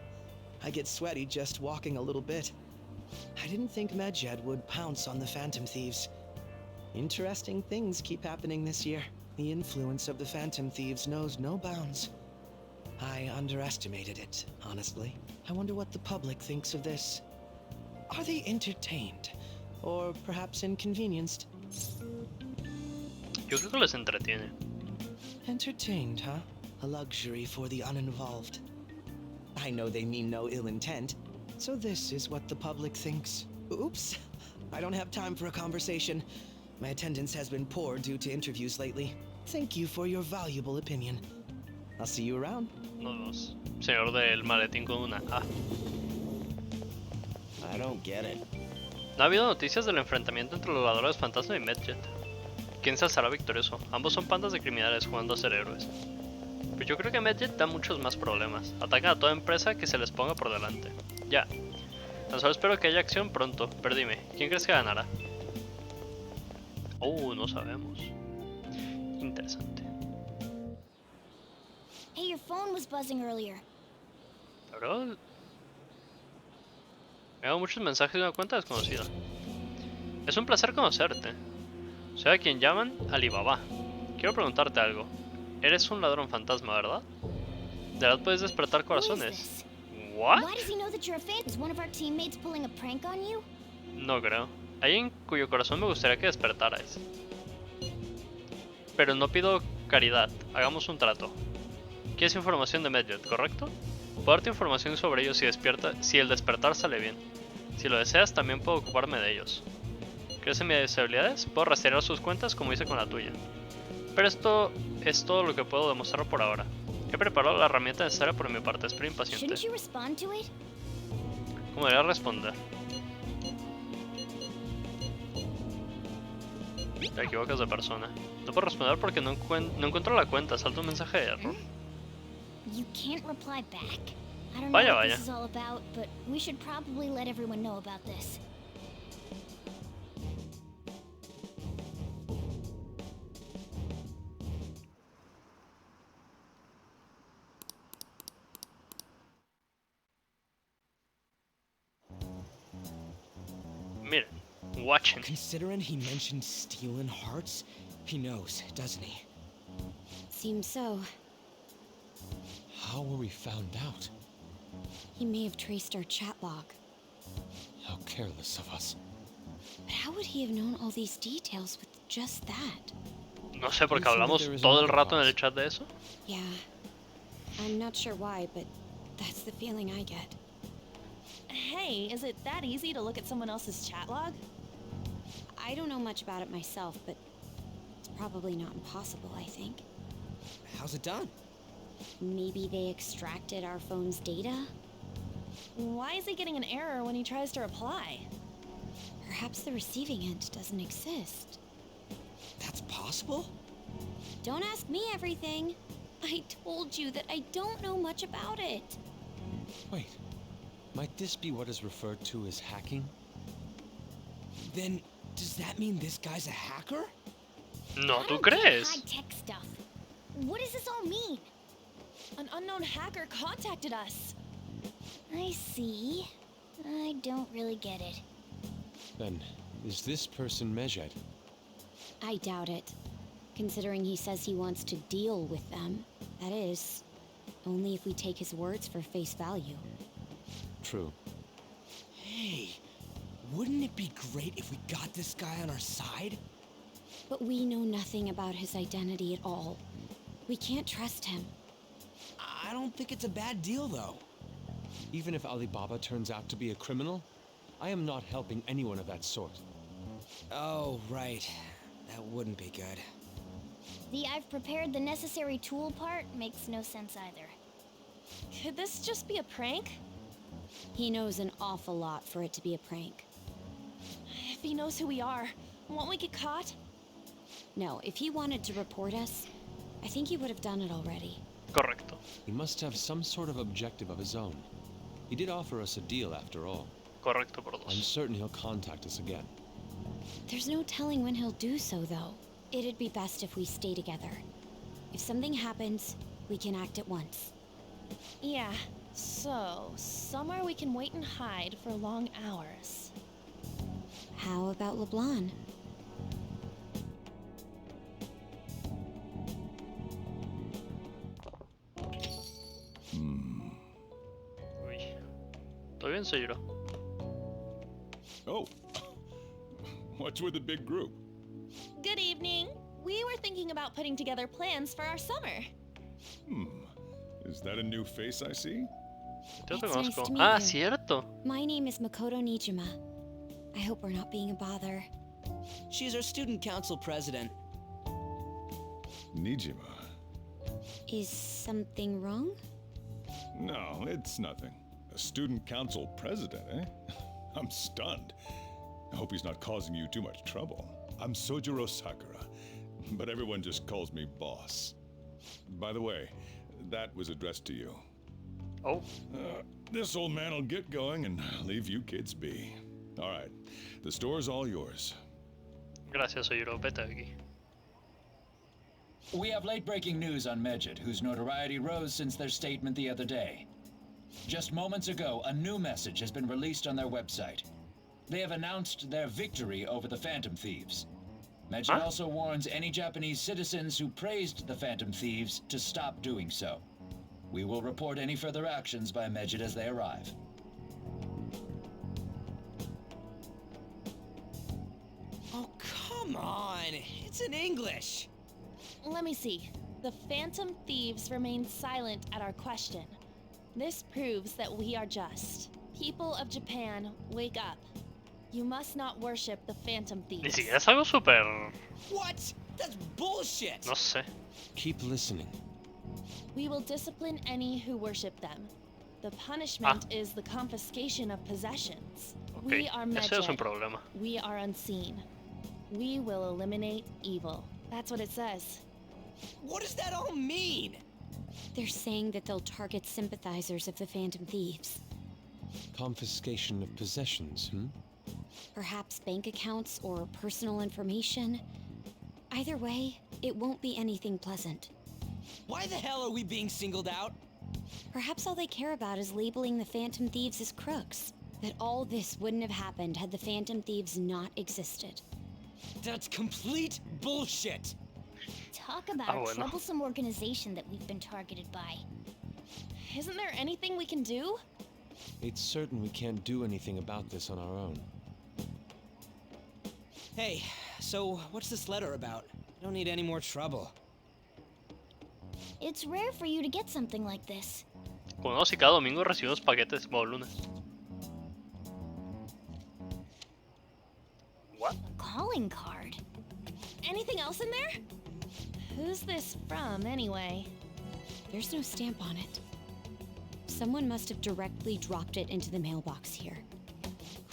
I get sweaty just walking a little bit. I didn't think Medjed would pounce on the Phantom Thieves. Interesting things keep happening this year. The influence of the Phantom Thieves knows no bounds. I underestimated it, honestly. I wonder what the public thinks of this. Are they entertained? Or perhaps inconvenienced? Yo creo que les entretiene. Entertained, huh? A luxury for the uninvolved. I know they mean no ill intent, so this is what the public thinks. Oops, I don't have time for a conversation. My attendance has been poor due to interviews lately. Thank you for your valuable opinion. I'll see you around. Nos vemos. Señor del maletín con una A. I don't get it. No ha habido noticias del enfrentamiento entre los ladrones fantasma y Medjet. ¿Quién se alzará victorioso? Ambos son pandas de criminales jugando a ser héroes. Pero yo creo que Medjet da muchos más problemas. Atacan a toda empresa que se les ponga por delante. Ya. Tan solo espero que haya acción pronto. Pero dime, ¿quién crees que ganará? No sabemos. Interesante. Hey, your phone was buzzing earlier. Pero... me hago muchos mensajes de una cuenta desconocida. Es un placer conocerte. Soy a quien llaman Alibaba. Quiero preguntarte algo. Eres un ladrón fantasma, ¿verdad? ¿De verdad puedes despertar corazones? ¿What? Why does he know that you're a fan? Is one of our teammates pulling a prank on you? No creo. Hay en cuyo corazón me gustaría que despertarais. Pero no pido caridad. Hagamos un trato. ¿Quieres información de Medjet, correcto? Puedo darte información sobre ellos si el despertar sale bien. Si lo deseas, también puedo ocuparme de ellos. ¿Crees en mis habilidades? Puedo rastrear sus cuentas como hice con la tuya. Pero esto es todo lo que puedo demostrar por ahora. He preparado la herramienta necesaria por mi parte, espero impaciente. Shouldn't you respond to it? ¿Cómo debería responder? Te equivocas de persona. No puedo responder porque no encuentro la cuenta. Salta un mensaje de error. You can't reply back. I don't know Vaya, what vaya. this is all about, but we should probably let everyone know about this. Miren, watchen. Considering he mentioned stealing hearts, he knows, doesn't he? Seems so. How were we found out? He may have traced our chat log. How careless of us. But how would he have known all these details with just that? No sé, porque hablamos todo el rato en el chat de eso. Yeah. I'm not sure why, but that's the feeling I get. Hey, is it that easy to look at someone else's chat log? I don't know much about it myself, but it's probably not impossible, I think. How's it done? Maybe they extracted our phone's data? Why is he getting an error when he tries to reply? Perhaps the receiving end doesn't exist. That's possible? Don't ask me everything. I told you that I don't know much about it. Wait, might this be what is referred to as hacking? Then, does that mean this guy's a hacker? No, ¿tú I don't get crees? high-tech stuff. What does this all mean? An unknown hacker contacted us. I see. I don't really get it. Then, is this person Mejed? I doubt it. Considering he says he wants to deal with them. That is, only if we take his words for face value. True. Hey, wouldn't it be great if we got this guy on our side? But we know nothing about his identity at all. We can't trust him. I don't think it's a bad deal, though. Even if Alibaba turns out to be a criminal, I am not helping anyone of that sort. Oh, right. That wouldn't be good. The I've prepared the necessary tool part makes no sense either. Could this just be a prank? He knows an awful lot for it to be a prank. If he knows who we are, won't we get caught? No, if he wanted to report us, I think he would have done it already. Correcto. He must have some sort of objective of his own. He did offer us a deal after all. Correcto por I'm dos. certain he'll contact us again. There's no telling when he'll do so, though. It'd be best if we stay together. If something happens, we can act at once. Yeah, so somewhere we can wait and hide for long hours. How about LeBlanc? Uy. ¿Todo bien, Seijiro? Oh, what's with the big group? Good evening. We were thinking about putting together plans for our summer. Is that a new face I see? Yo te It's nice conozco. to meet Ah, you. cierto. My name is Makoto Nijima. I hope we're not being a bother. She's our student council president. Nijima. Is something wrong? No, it's nothing. A student council president, eh? I'm stunned. I hope he's not causing you too much trouble. I'm Sojiro Sakura, but everyone just calls me boss. By the way, that was addressed to you. Oh, This old man will get going and leave you kids be. All right, the store's all yours. gracias, Seijiro. Vete de aquí. We have late-breaking news on Medjed, whose notoriety rose since their statement the other day. Just moments ago, a new message has been released on their website. They have announced their victory over the Phantom Thieves. Medjed also warns any Japanese citizens who praised the Phantom Thieves to stop doing so. We will report any further actions by Medjed as they arrive. Oh, come on. It's in English. Let me see. The Phantom Thieves remained silent at our question. This proves that we are just. People of Japan, wake up. You must not worship the Phantom Ni Thieves. siquiera es algo súper... What? That's bullshit. No sé. Keep listening. We will discipline any who worship them. The punishment is the confiscation of possessions. We Ok, are ese es un Medjed. problema. We are unseen. We will eliminate evil. That's what it says. What does that all mean? They're saying that they'll target sympathizers of the Phantom Thieves. Confiscation of possessions, Perhaps bank accounts or personal information. Either way, it won't be anything pleasant. Why the hell are we being singled out? Perhaps all they care about is labeling the Phantom Thieves as crooks. That all this wouldn't have happened had the Phantom Thieves not existed. That's complete bullshit! Talk about a bueno. troublesome organization that we've been targeted by. Isn't there anything we can do? It's certain we can't do anything about this on our own. Hey, so what's this letter about? I don't need any more trouble. It's rare for you to get something like this. Como no, si cada domingo recibimos paquetes, o lunes. What? Calling card. Anything else in there? Who's this from, anyway? There's no stamp on it. Someone must have directly dropped it into the mailbox here.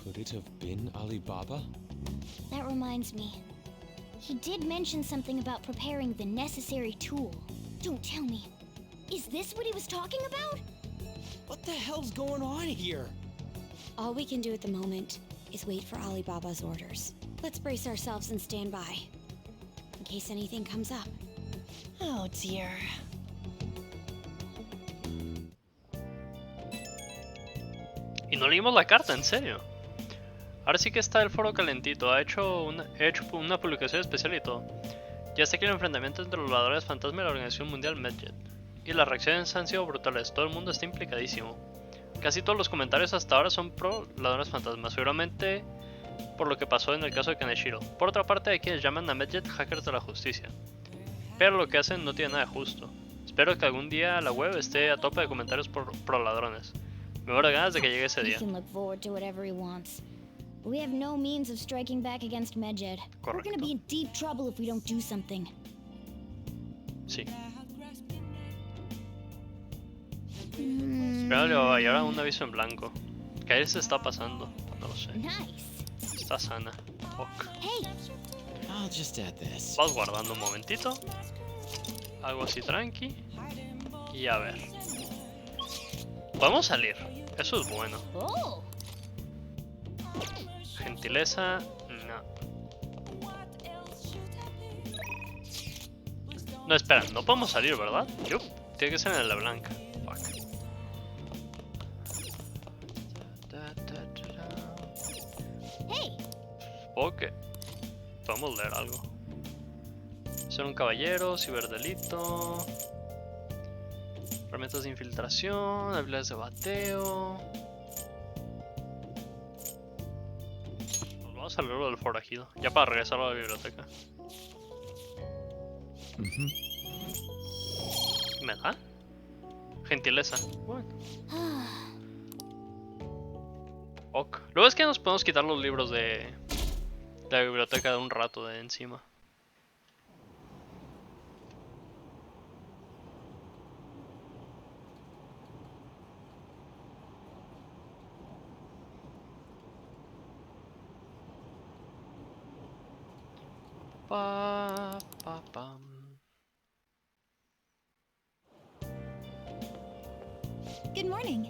Could it have been Alibaba? That reminds me. He did mention something about preparing the necessary tool. Don't tell me. Is this what he was talking about? What the hell's going on here? All we can do at the moment is wait for Alibaba's orders. Let's brace ourselves and stand by, in case anything comes up. Oh dear. Y no leímos la carta, en serio. Ahora sí que está el foro calentito. He hecho una publicación especial y todo. Ya sé que el enfrentamiento entre los ladrones fantasma y la Organización Mundial Medjet. Y las reacciones han sido brutales. Todo el mundo está implicadísimo. Casi todos los comentarios hasta ahora son pro ladrones fantasmas. Seguramente por lo que pasó en el caso de Kaneshiro. Por otra parte hay quienes llaman a Medjet hackers de la justicia. Pero lo que hacen no tiene nada de justo. Espero que algún día la web esté a tope de comentarios pro ladrones. Me muero de ganas de que llegue ese He día. can look forward to whatever he wants. We have no means of striking back against Medjed. We're gonna be in deep trouble if we don't do something. Sí. Pero y ahora un aviso en blanco. ¿Qué se está pasando? No lo sé. Nice. Está sana. Ok. Hey, I'll just add this. Vas guardando un momentito. Algo así tranqui. Y a ver. Podemos salir. Eso es bueno. oh, Gentileza. No. No, espera. No podemos salir, ¿verdad? Yup. Tiene que ser en la blanca. Fuck. hey, Ok. Podemos leer algo. Ser un caballero, ciberdelito. Herramientas de infiltración, habilidades de bateo. Pues vamos a leer lo del forajido. Ya para regresar a la biblioteca. ¿Me da? Gentileza. Bueno. Ok. Luego es que nos podemos quitar los libros de la biblioteca de un rato de encima. Pa, pa, pam. good morning.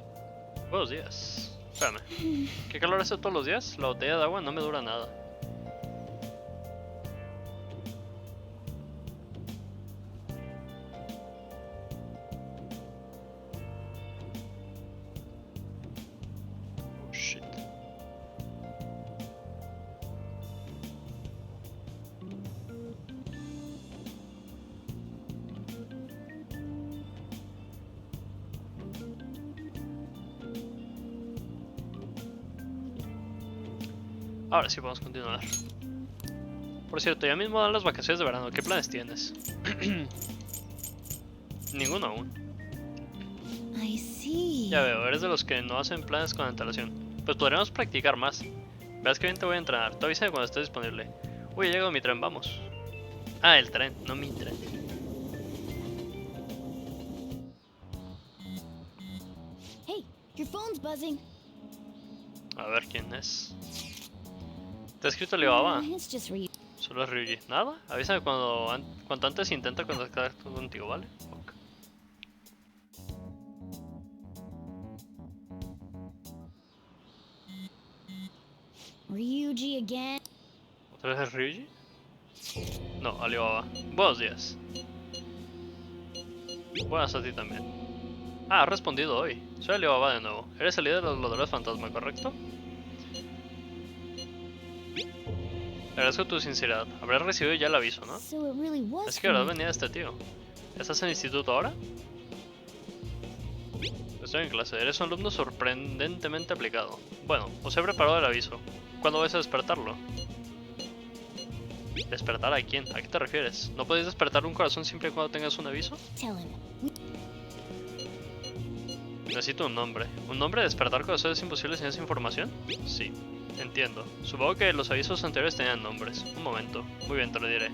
Buenos días. Espérame. ¿Qué calor hace todos los días? La botella de agua no me dura nada. Oh shit. Ahora sí podemos continuar. Por cierto, ya mismo dan las vacaciones de verano. ¿Qué planes tienes? Ninguno aún. I see. Ya veo, eres de los que no hacen planes con antelación. Pues podríamos practicar más. Verás que bien te voy a entrenar. Te avisaré cuando estés disponible. Uy, ya llegó mi tren, vamos. Ah, el tren, no mi tren. Hey, your phone's buzzing. A ver quién es. ¿Te ha escrito Alibaba? It's just Ryu. Solo es Ryuji. ¿Nada? Avísame cuanto antes intenta contactar contigo, ¿vale? Ok. Ryuji again. ¿Otra vez es Ryuji? No, Alibaba. Buenos días. Buenas a ti también. Ah, has respondido hoy. Soy Alibaba de nuevo. Eres el líder de los ladrones fantasma, ¿correcto? Agradezco tu sinceridad. Habrás recibido ya el aviso, ¿no? So it really was Así que verdad Frank. venía este tío. ¿Estás en el instituto ahora? Estoy en clase. Eres un alumno sorprendentemente aplicado. Bueno, os he preparado el aviso. ¿Cuándo vais a despertarlo? ¿Despertar a quién? ¿A qué te refieres? ¿No podéis despertar un corazón siempre y cuando tengas un aviso? Tell him. Necesito un nombre. ¿Un nombre de despertar corazones es imposible sin esa información? Sí, entiendo. Supongo que los avisos anteriores tenían nombres. Un momento. Muy bien, te lo diré.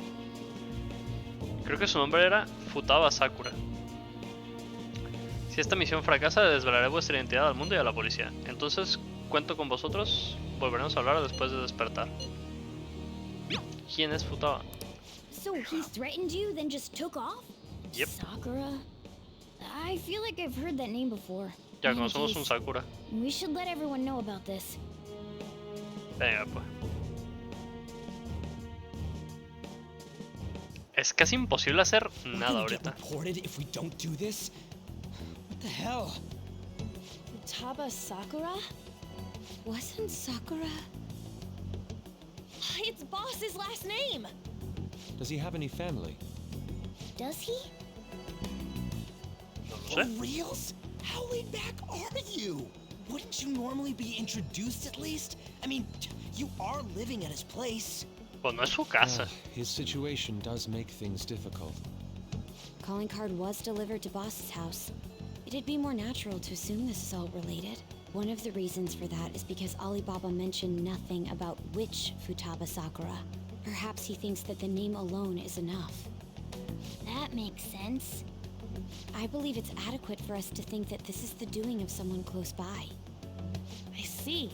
Creo que su nombre era Futaba Sakura. Si esta misión fracasa, desvelaré vuestra identidad al mundo y a la policía. Entonces, cuento con vosotros. Volveremos a hablar después de despertar. ¿Quién es Futaba? So he threatened you, then just took off? Yep. Sakura? I feel like I've heard that name before. Ya In any conocemos un case, Sakura. we should let everyone know about this. Venga, pues. Es casi imposible hacer nada ahorita. Reported if we don't do this? What the hell? Futaba Sakura? Wasn't Sakura? It's Boss's last name! Does he have any family? Does he? No lo For sé. reals? How laid back are you? Wouldn't you normally be introduced at least? I mean, you are living at his place. Pues no es su casa. His situation does make things difficult. Calling card was delivered to Boss's house. It'd be more natural to assume this is all related. One of the reasons for that is because Alibaba mentioned nothing about which Futaba Sakura. Perhaps he thinks that the name alone is enough. That makes sense. I believe it's adequate for us to think that this is the doing of someone close by. I see.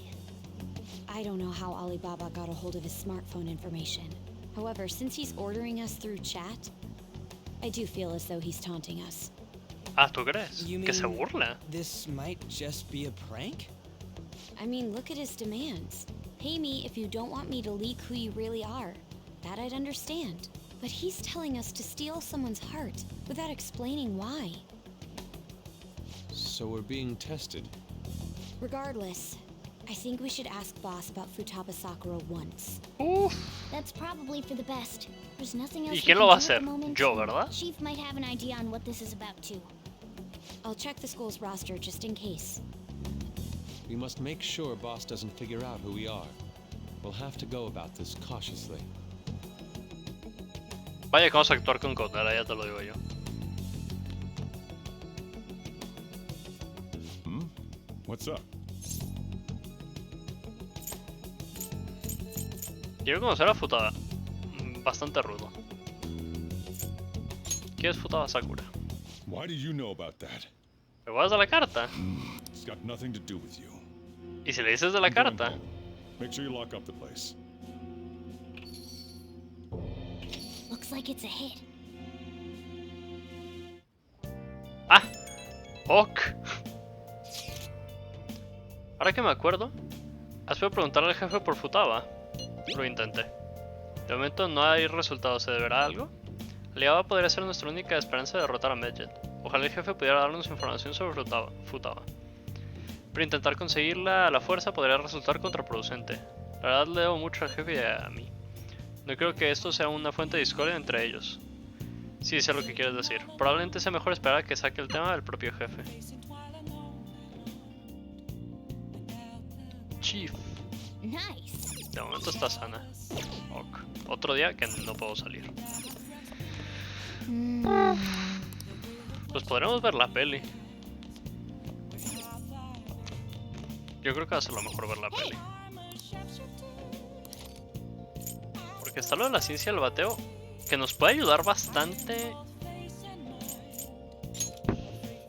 I don't know how Alibaba got a hold of his smartphone information. However, since he's ordering us through chat, I do feel as though he's taunting us. Ah, ¿tú crees? You Que se mean- burla. This might just be a prank? I mean, look at his demands. Pay me if you don't want me to leak who you really are. That I'd understand. But he's telling us to steal someone's heart without explaining why. So we're being tested. Regardless, I think we should ask Boss about Futaba Sakura once. Uf. That's probably for the best. There's nothing else ¿Y we quién can lo va a do at hacer? the moment. Yo, ¿verdad? Chief might have an idea on what this is about too. I'll check the school's roster just in case. We must make sure Boss doesn't figure out who we are. We'll have to go about this cautiously. Vaya que vamos a actuar con cautela, ya te lo digo yo. What's up? Quiero conocer a Futaba. Bastante rudo. ¿Quién es Futaba Sakura? Why do you know about that? ¿Me vas a la carta? It's got nothing to do with you. ¿Y si le dices de la I'm going carta? home. Make sure you lock up the place. Looks like it's a hit. ¡Ah! ¡Ok! Ahora que me acuerdo, ¿has podido preguntarle al jefe por Futaba? Lo intenté. De momento no hay resultados. ¿Se deberá algo? Alibaba podría ser nuestra única esperanza de derrotar a Medjet. Ojalá el jefe pudiera darnos información sobre Futaba. Pero intentar conseguirla a la fuerza podría resultar contraproducente. La verdad le debo mucho al jefe y a mí. No creo que esto sea una fuente de discordia entre ellos. Sí, sé lo que quieres decir. Probablemente sea mejor esperar a que saque el tema del propio jefe. Chief. Nice. De momento está sana. Ok. Otro día que no puedo salir. Pues podremos ver la peli. Yo creo que va a ser lo mejor ver la peli. Porque está lo de la ciencia del bateo, que nos puede ayudar bastante.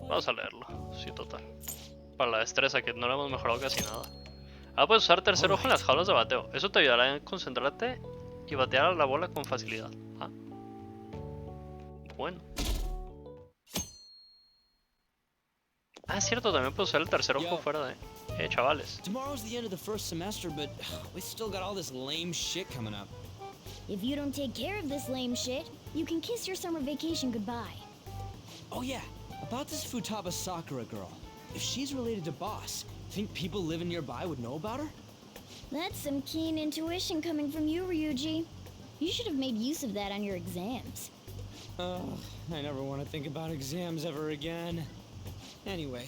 Vamos a leerlo, sí, total. Para la destreza, que no la hemos mejorado casi nada. Ahora puedes usar tercer ojo en las jaulas de bateo. Eso te ayudará a concentrarte y batear a la bola con facilidad. Ah. Bueno. Ah, es cierto, también puedes usar el tercer ojo fuera de... chavales. Tomorrow's the end of the first semester, but we still got all this lame shit coming up. If you don't take care of this lame shit, you can kiss your summer vacation goodbye. Oh yeah, About this Futaba Sakura girl. If she's related to Boss, think people living nearby would know about her? That's some keen intuition coming from you, Ryuji. You should have made use of that on your exams. I never want to think about exams ever again. Anyway,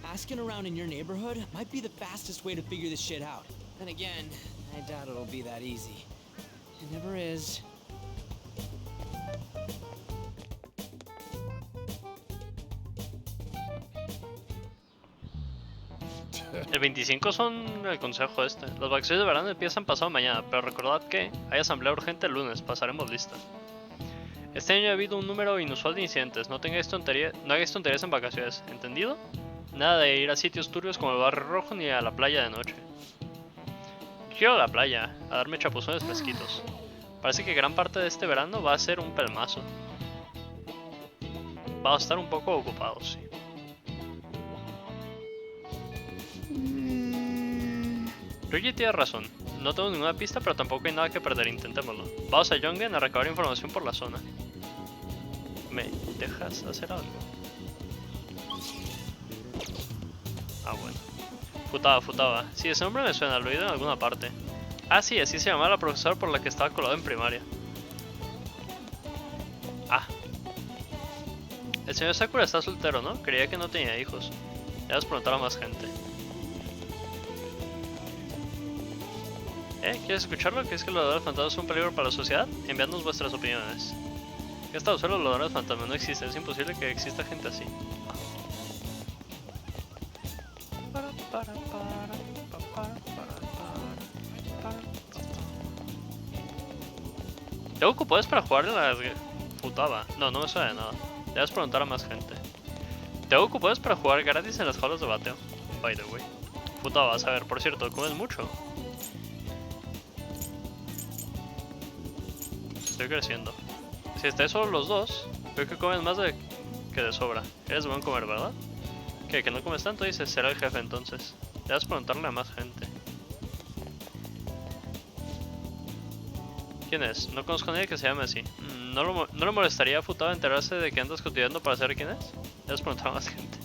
asking around in your neighborhood might be the fastest way to figure this shit out. Then again, I doubt it'll be that easy. It never is. El 25 son el consejo este. Las vacaciones de verano empiezan pasado mañana, pero recordad que hay asamblea urgente el lunes, pasaremos lista. Este año ha habido un número inusual de incidentes, no hagáis tonterías en vacaciones, ¿entendido? Nada de ir a sitios turbios como el Barrio Rojo ni a la playa de noche. Quiero a la playa, a darme chapuzones fresquitos. Parece que gran parte de este verano va a ser un pelmazo. Vamos a estar un poco ocupados, sí. Ryuji tiene razón, no tengo ninguna pista pero tampoco hay nada que perder, intentémoslo. Vamos a Yongen a recabar información por la zona. ¿Me dejas hacer algo? Ah, bueno. Futaba. Sí, ese nombre me suena, lo he oído en alguna parte. Ah, sí, así se llamaba la profesora por la que estaba colado en primaria. Ah. El señor Sakura está soltero, ¿no? Creía que no tenía hijos. Ya les preguntar a más gente. ¿Quieres escucharlo? ¿Crees que los ladrones fantasmas son un peligro para la sociedad? Enviadnos vuestras opiniones. ¿Qué estado solo los ladrones fantasmas? No existen, es imposible que exista gente así. ¿Tengo cupones para jugar en las... Futaba? No, no me suena de nada. Debes preguntar a más gente. Tengo cupones para jugar gratis en las jaulas de bateo. By the way. Futaba, vas a ver, por cierto, ¿comes mucho? Estoy creciendo. Si estáis solo los dos, veo que comes más que de sobra. Eres buen comer, ¿verdad? ¿Qué? ¿Que no comes tanto? Dices, será el jefe entonces. Debes preguntarle a más gente. ¿Quién es? No conozco a nadie que se llame así. ¿No le molestaría a Futaba enterarse de que andas cotillando para saber quién es? Debes preguntar a más gente.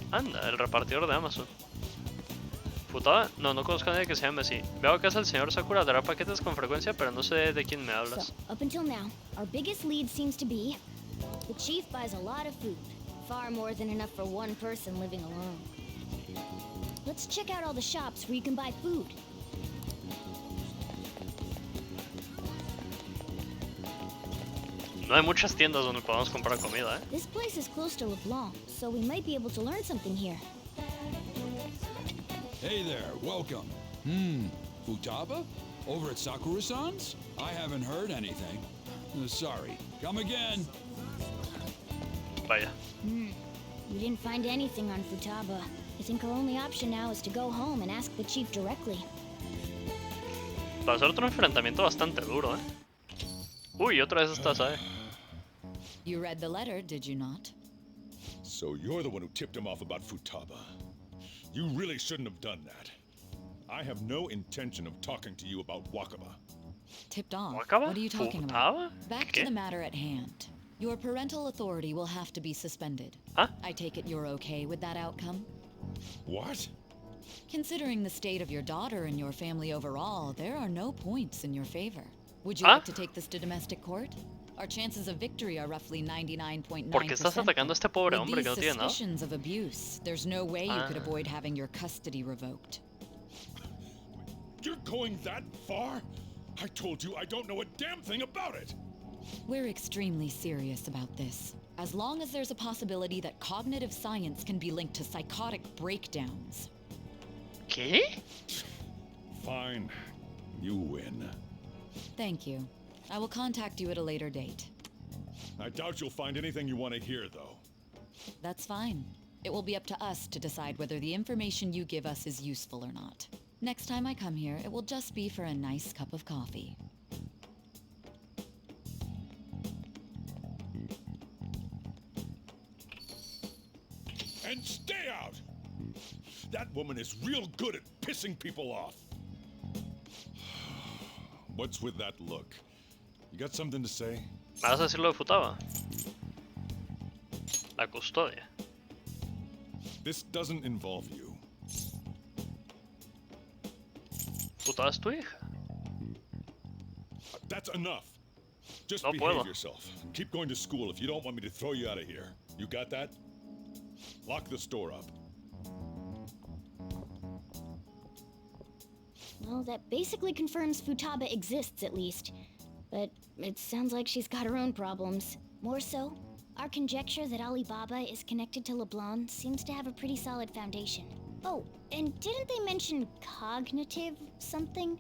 Anda, el repartidor de Amazon. ¿Futaba? No conozco a nadie que se llame así. Veo a casa el señor Sakura dará paquetes con frecuencia, pero no sé de quién me hablas. So, up until now, our biggest lead seems to be the chief buys a lot of food, far more than enough for one person living alone. Let's check out all the shops where you can buy food. No hay muchas tiendas donde podamos comprar comida, ¿eh? This place is close to LeBlanc, so we might be able to learn something here. Hey there, welcome. Futaba? Over at Sakura-san's? I haven't heard anything. Sorry. Come again. Vaya. We didn't find anything on Futaba. I think our only option now is to go home and ask the chief directly. Va a ser otro enfrentamiento bastante duro, ¿eh? Uy, otra vez estás, ¿eh? You read the letter, did you not? So you're the one who tipped him off about Futaba. You really shouldn't have done that. I have no intention of talking to you about Wakaba. Tipped off? Wakaba? What are you talking Futaba? about? Back to the matter at hand. Your parental authority will have to be suspended. Huh? I take it you're okay with that outcome? What? Considering the state of your daughter and your family overall, there are no points in your favor. Would you like to take this to domestic court? Our chances of victory are roughly 99.9%. ¿Por qué estás atacando a este pobre hombre que no tiene nada? Suspicions of abuse, there's no way you could avoid having your custody revoked. You're going that far? I told you I don't know a damn thing about it! We're extremely serious about this. As long as there's a possibility that cognitive science can be linked to psychotic breakdowns. ¿Qué? Fine. You win. Thank you. I will contact you at a later date. I doubt you'll find anything you want to hear, though. That's fine. It will be up to us to decide whether the information you give us is useful or not. Next time I come here, it will just be for a nice cup of coffee. And stay out! That woman is real good at pissing people off. What's with that look? You got something to say? ¿Me vas a decir lo de Futaba? La custodia. This doesn't involve you. Putada es tu hija. That's enough. Just No behave puedo. yourself. Keep going to school if you don't want me to throw you out of here. You got that? Lock the store up. Well, that basically confirms Futaba exists, at least. But it sounds like she's got her own problems. More so, our conjecture that Alibaba is connected to LeBlanc seems to have a pretty solid foundation. Oh, and didn't they mention cognitive something?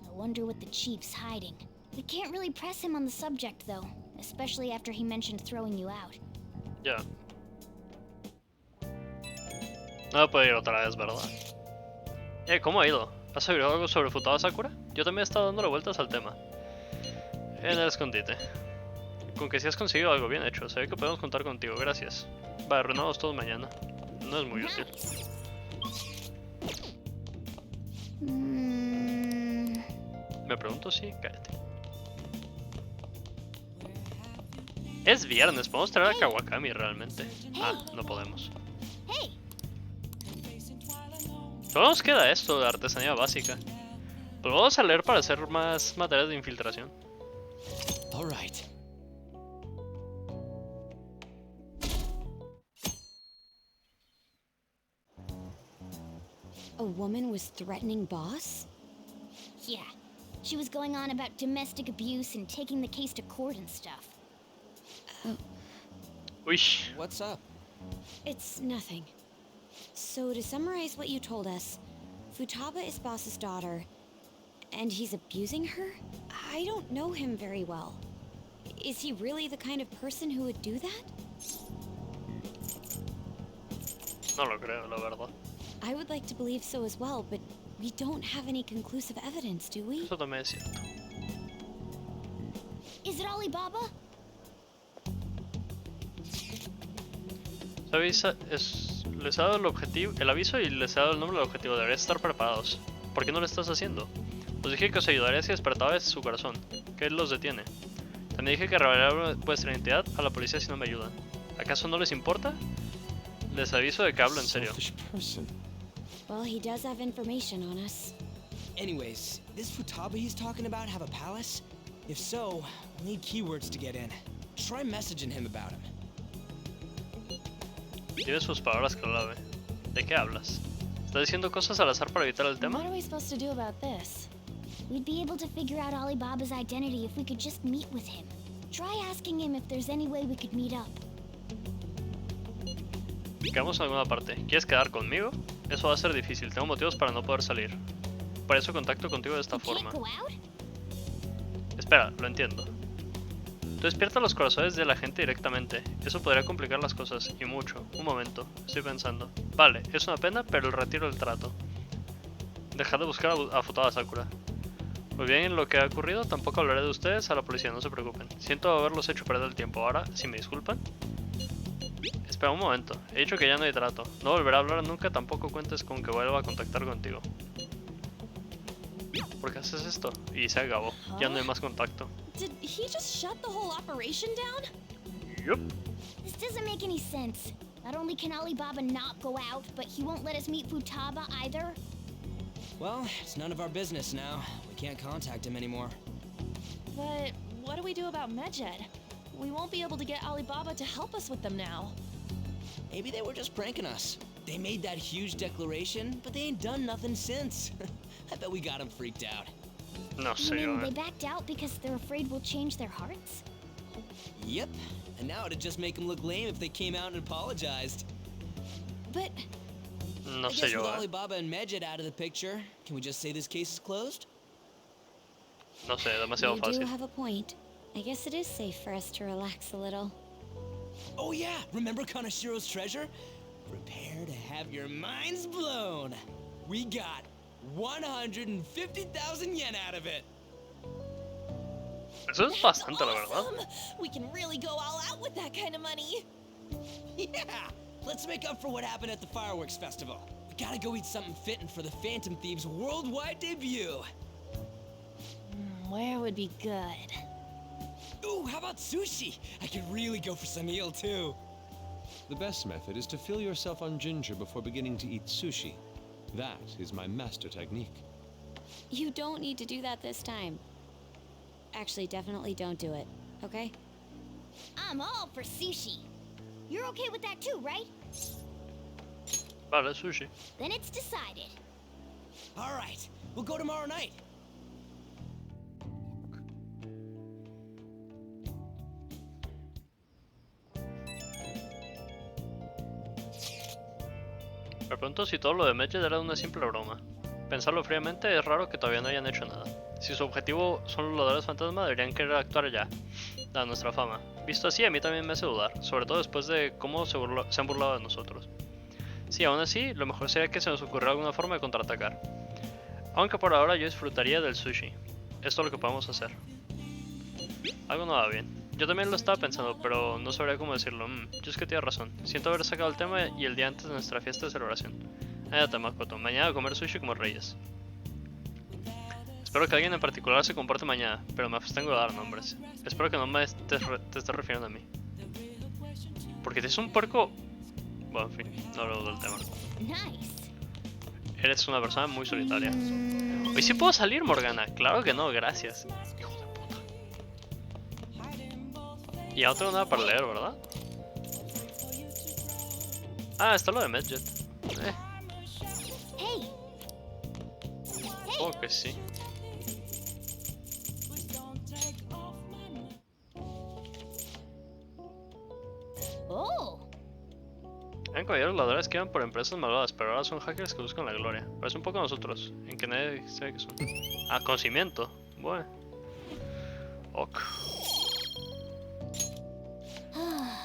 I wonder what the chief's hiding. We can't really press him on the subject, though, especially after he mentioned throwing you out. Ya. No puedo ir otra vez, ¿verdad? ¿Cómo ha ido? ¿Has oído algo sobre Futaba Sakura? Yo también he estado dándole vueltas al tema. En el escondite. Con que si has conseguido algo bien hecho, se ve que podemos contar contigo, gracias. Va, reunamos todos mañana. No es muy útil. Me pregunto si... Cállate. Es viernes, podemos traer a Kawakami realmente. Ah, no podemos. Solo nos queda esto de artesanía básica. Lo vamos a leer para hacer más materiales de infiltración. All right. A woman was threatening Boss? Yeah. She was going on about domestic abuse and taking the case to court and stuff. Wish. What's up? It's nothing. So to summarize what you told us, Futaba is Boss's daughter, and he's abusing her? I don't know him very well. Is he really the kind of person who would do that? No lo creo, la verdad. I would like to believe so as well, but we don't have any conclusive evidence, do we? Eso también es cierto. Is it Alibaba? Les ha dado el aviso y les ha dado el nombre del objetivo. Deberían estar preparados. ¿Por qué no lo estás haciendo? Os dije que os ayudaría si despertabais su corazón. ¿Qué los detiene? También dije que revelaría vuestra identidad a la policía si no me ayudan. ¿Acaso no les importa? Les aviso de que hablo en serio. Well, he does have information on us. Anyways, this Futaba he's talking about have a palace? If so, we'll need keywords to get in. Try messaging him about him. Tiene sus palabras clave. ¿De qué hablas? ¿Estás diciendo cosas al azar para evitar el tema? What are we supposed to do about this? We'd be able to figure out Alibaba's identity if we could just meet with him. Try asking him if there's any way we could meet up. Quedamos en alguna parte. ¿Quieres quedar conmigo? Eso va a ser difícil. Tengo motivos para no poder salir. Por eso contacto contigo de esta forma. Espera, lo entiendo. Tú despiertas los corazones de la gente directamente. Eso podría complicar las cosas, y mucho. Un momento, estoy pensando. Vale, es una pena, pero retiro el trato. Dejad de buscar a Futaba Sakura. Muy bien, en lo que ha ocurrido, tampoco hablaré de ustedes a la policía, no se preocupen. Siento haberlos hecho perder el tiempo. Ahora, si me disculpan. Espera un momento, he dicho que ya no hay trato. No volveré a hablar nunca, tampoco cuentes con que vuelva a contactar contigo. ¿Por qué haces esto? Y se acabó, ya no hay más contacto. Did he just shut the whole operation down? Yup. This doesn't make any sense. Not only can Alibaba not go out, but he won't let us meet Futaba either. Well, it's none of our business now. We can't contact him anymore. But what do we do about Medjed? We won't be able to get Alibaba to help us with them now. Maybe they were just pranking us. They made that huge declaration, but they ain't done nothing since. I bet we got them freaked out. No You sé mean yo, they backed out because they're afraid we'll change their hearts? Yep. And now it'd just make them look lame if they came out and apologized. But No I sé guess yo, with Alibaba and Medjed out of the picture, can we just say this case is closed? No sé, demasiado you do fácil. have a point. I guess it is safe for us to relax a little. Oh yeah, remember Kanashiro's treasure? Prepare to have your minds blown. We got 150,000 yen out of it. Eso es bastante, la verdad. Awesome! We can really go all out with that kind of money. Yeah, let's make up for what happened at the fireworks festival. We gotta go eat something fitting for the Phantom Thieves' worldwide debut. Where would be good? Ooh, how about sushi? I could really go for some eel too. The best method is to fill yourself on ginger before beginning to eat sushi. That is my master technique. You don't need to do that this time. Actually, definitely don't do it, okay? I'm all for sushi. You're okay with that too, right? Vale, sushi. Then it's decided. All right, we'll go tomorrow night. Me pregunto si todo lo de Medjed era una simple broma. Pensarlo fríamente, es raro que todavía no hayan hecho nada. Si su objetivo son los ladrones fantasma, deberían querer actuar ya, dada nuestra fama. Visto así, a mí también me hace dudar, sobre todo después de cómo se han burlado de nosotros. Sí, aún así, lo mejor sería que se nos ocurriera alguna forma de contraatacar. Aunque por ahora yo disfrutaría del sushi. Esto es lo que podemos hacer. Algo no va bien. Yo también lo estaba pensando, pero no sabría cómo decirlo. Yo es que tienes razón. Siento haber sacado el tema y el día antes de nuestra fiesta de celebración. Ándate, Makoto. Mañana a comer sushi como reyes. Espero que alguien en particular se comporte mañana, pero me abstengo de dar nombres. Espero que no te estés refiriendo a mí. Porque si es un puerco... Bueno, en fin, no hablo del tema. Eres una persona muy solitaria. ¿Hoy sí puedo salir, Morgana? Claro que no, gracias. Hijo de puta. Y ya no tengo nada para leer, ¿verdad? Ah, está lo de Medjed. Oh, que sí. Oh. Eran caballeros ladrones que iban por empresas malvadas, pero ahora son hackers que buscan la gloria. Parece un poco a nosotros, en que nadie sabe qué son. Ah, conocimiento. Bueno. Ok.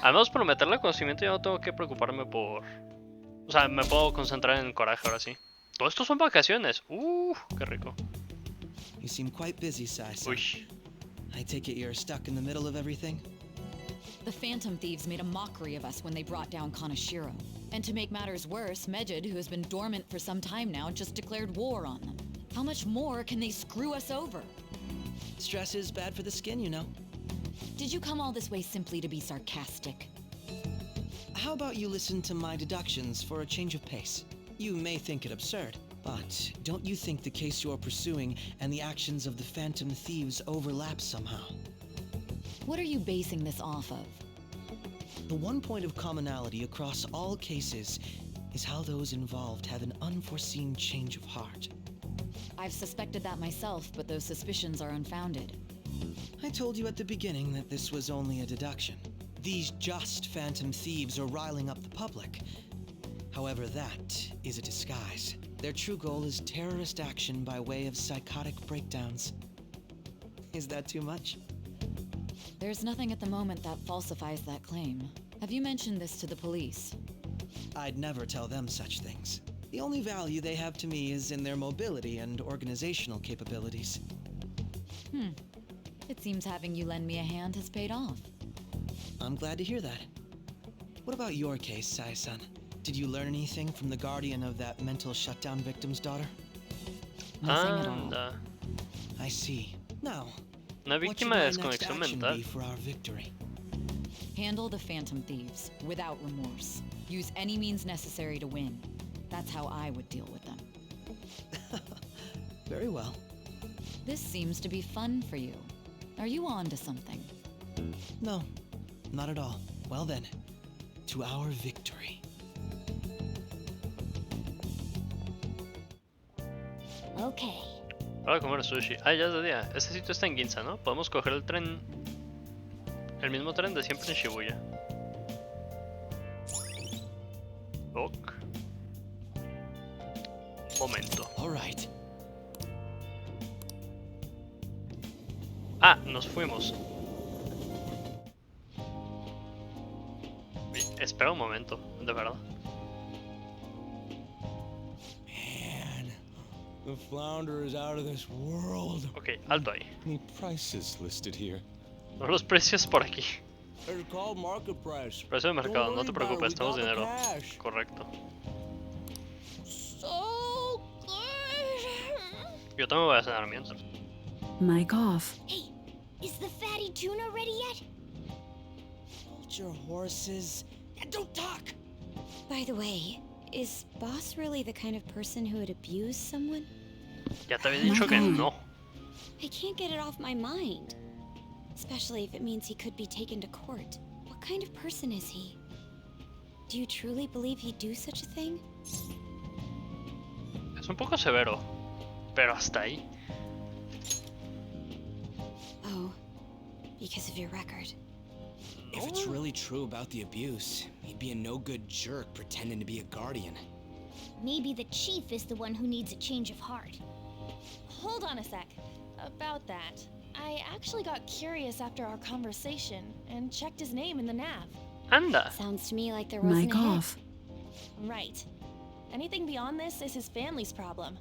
Además, por meterle conocimiento ya no tengo que preocuparme por... O sea, me puedo concentrar en coraje ahora sí. Todo esto son vacaciones. Qué rico. You seem quite busy, Sai-san. Uy. I take it you're stuck in the middle of everything? The Phantom Thieves made a mockery of us when they brought down Kaneshiro. And to make matters worse, Medjed, who has been dormant for some time now, just declared war on them. How much more can they screw us over? Stress is bad for the skin, you know. Did you come all this way simply to be sarcastic? How about you listen to my deductions for a change of pace? You may think it absurd, but don't you think the case you're pursuing and the actions of the Phantom Thieves overlap somehow? What are you basing this off of? The one point of commonality across all cases is how those involved have an unforeseen change of heart. I've suspected that myself, but those suspicions are unfounded. I told you at the beginning that this was only a deduction. These just Phantom Thieves are riling up the public. However, that is a disguise. Their true goal is terrorist action by way of psychotic breakdowns. Is that too much? There's nothing at the moment that falsifies that claim. Have you mentioned this to the police? I'd never tell them such things. The only value they have to me is in their mobility and organizational capabilities. It seems having you lend me a hand has paid off. I'm glad to hear that. What about your case, Sai-san? Did you learn anything from the guardian of that mental shutdown victim's daughter? Nothing at all. I see. Now, Una what should víctima my de next desconexión action mental. be for our victory? Handle the Phantom Thieves without remorse. Use any means necessary to win. That's how I would deal with them. Very well. This seems to be fun for you. Are you on to something? No, not at all. Well then, to our victory. Okay. Para comer sushi. Ah, ya es de día. Este sitio está en Ginza, ¿no? Podemos coger el tren... El mismo tren de siempre en Shibuya. Ok. Momento. All right. Ah, nos fuimos. Espera un momento, de verdad. Man, the flounder is out of this world. Ok, alto ahí. Any prices listed here? No los precios por aquí. They're called market price. Precio de mercado, no te preocupes, tenemos We got the dinero. cash. Correcto. So good. Yo también voy a cenar mientras. Mic off. Hey, is the fatty tuna ready yet? Hold your horses. And don't talk! By the way, is Boss really the kind of person who would abuse someone? Ya te había dicho que no. I can't get it off my mind. Especially if it means he could be taken to court. What kind of person is he? Do you truly believe he'd do such a thing? Es un poco severo, pero hasta ahí. Oh, because of your record. If it's really true about the abuse, he'd be a no-good jerk pretending to be a guardian. Maybe the chief is the one who needs a change of heart. Hold on a sec. About that, I actually got curious after our conversation and checked his name in the nav. Anda. Sounds to me like there wasn't Mic a hit. off. Right. Anything beyond this is his family's problem.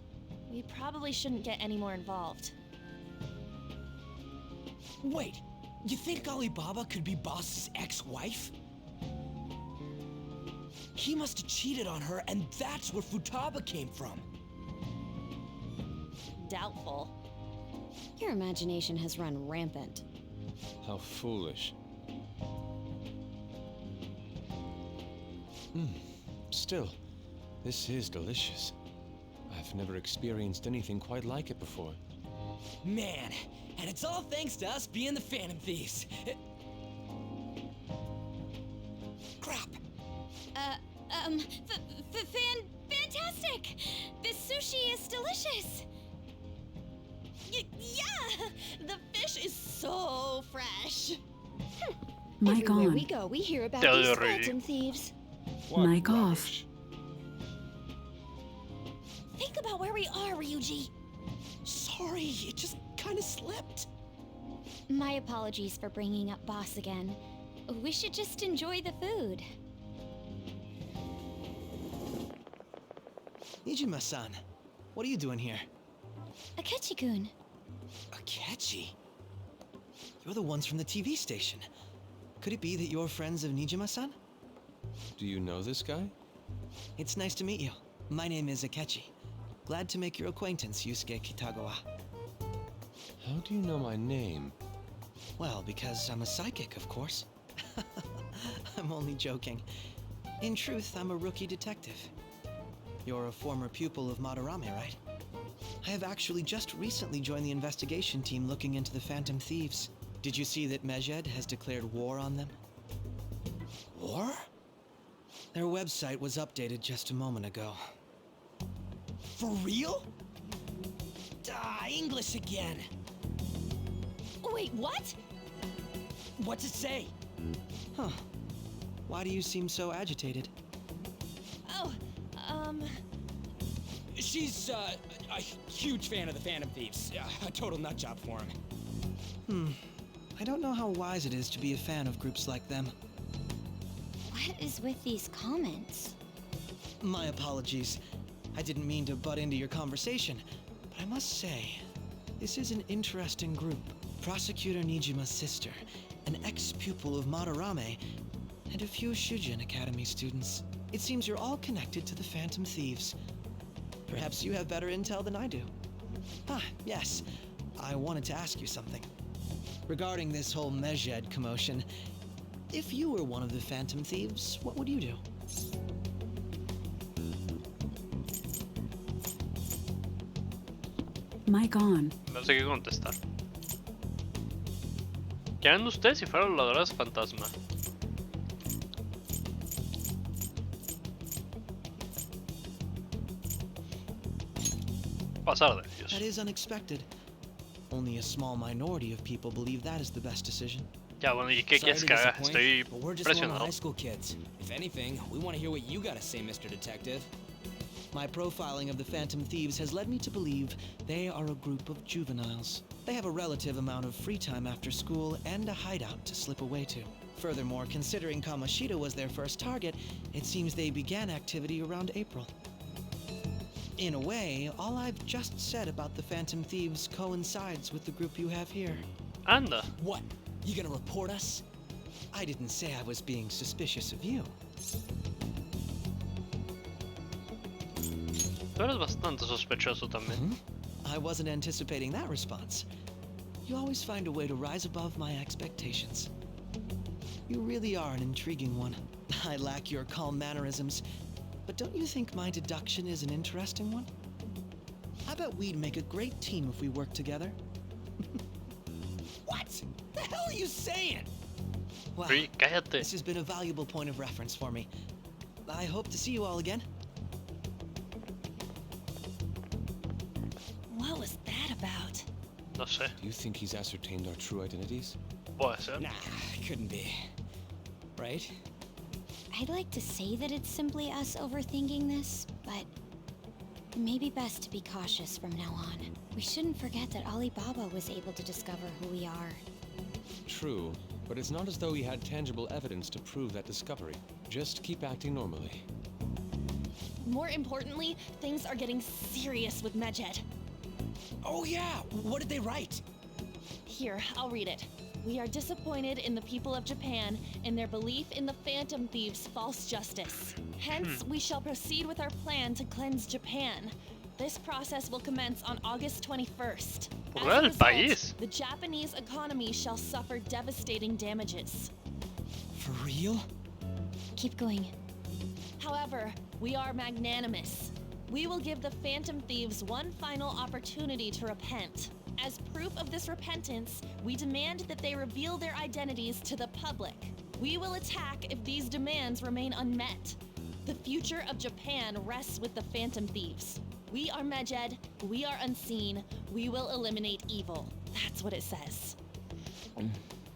We probably shouldn't get any more involved. Wait, you think Alibaba could be Boss's ex-wife? He must have cheated on her, and that's where Futaba came from. Doubtful. Your imagination has run rampant. How foolish. Still, this is delicious. I've never experienced anything quite like it before. Man, and it's all thanks to us being the Phantom Thieves. Crap. Fantastic! This sushi is delicious! Yeah! The fish is so fresh! Mic Everywhere on. we go, we hear about Tell these you already. Phantom Thieves. Mic off. Think about where we are, Ryuji. Sorry, it just kind of slipped. My apologies for bringing up Boss again. We should just enjoy the food. Nijima-san, what are you doing here? Akechi-kun. Akechi? You're the ones from the TV station. Could it be that you're friends of Nijima-san? Do you know this guy? It's nice to meet you. My name is Akechi. Glad to make your acquaintance, Yusuke Kitagawa. How do you know my name? Well, because I'm a psychic, of course. I'm only joking. In truth, I'm a rookie detective. You're a former pupil of Madarame, right? I have actually just recently joined the investigation team looking into the Phantom Thieves. Did you see that Mejed has declared war on them? War? Their website was updated just a moment ago. For real? English again. Wait, what? What's it say? Huh. Why do you seem so agitated? Oh, She's, a huge fan of the Phantom Thieves. A total nutjob for him. I don't know how wise it is to be a fan of groups like them. What is with these comments? My apologies. I didn't mean to butt into your conversation, but I must say, this is an interesting group. Prosecutor Nijima's sister, an ex-pupil of Madarame, and a few Shujin Academy students. It seems you're all connected to the Phantom Thieves. Perhaps you have better intel than I do. Yes. I wanted to ask you something. Regarding this whole Mejed commotion, if you were one of the Phantom Thieves, what would you do? Mic on. No sé qué contestar. ¿Qué harían ustedes si fueran los ladrones fantasma? Pasar de ellos. That is unexpected. Only a small minority of people believe that is the best decision. Ya, bueno, ¿y qué Sorry quieres to que haga? disappoint, Estoy but we're just normal presionado. high school kids. If anything, we want to hear what you got to say, Mr. Detective. My profiling of the Phantom Thieves has led me to believe they are a group of juveniles. They have a relative amount of free time after school and a hideout to slip away to. Furthermore, considering Kamoshida was their first target, it seems they began activity around April. In a way, all I've just said about the Phantom Thieves coincides with the group you have here. Anda. What? You gonna report us? I didn't say I was being suspicious of you. Tú eres bastante sospechoso también. I wasn't anticipating that response. You always find a way to rise above my expectations. You really are an intriguing one. I lack your calm mannerisms, but don't you think my deduction is an interesting one? I bet we'd make a great team if we worked together. What? The hell are you saying? Wow, Free, cállate. this has been a valuable point of reference for me. I hope to see you all again. What was that about? No sé. Do you think he's ascertained our true identities? Puede ser. Nah, couldn't be. Right? I'd like to say that it's simply us overthinking this, but it may be best to be cautious from now on. We shouldn't forget that Alibaba was able to discover who we are. True, but it's not as though he had tangible evidence to prove that discovery. Just keep acting normally. More importantly, things are getting serious with Medjed. Oh yeah, what did they write? Here, I'll read it. We are disappointed in the people of Japan in their belief in the Phantom Thieves' false justice. Hence, we shall proceed with our plan to cleanse Japan. This process will commence on August 21st. As Well, a result, país. the Japanese economy shall suffer devastating damages. For real? Keep going. However, we are magnanimous. We will give the Phantom Thieves one final opportunity to repent. As proof of this repentance, we demand that they reveal their identities to the public. We will attack if these demands remain unmet. The future of Japan rests with the Phantom Thieves. We are Medjed, we are unseen, we will eliminate evil. That's what it says.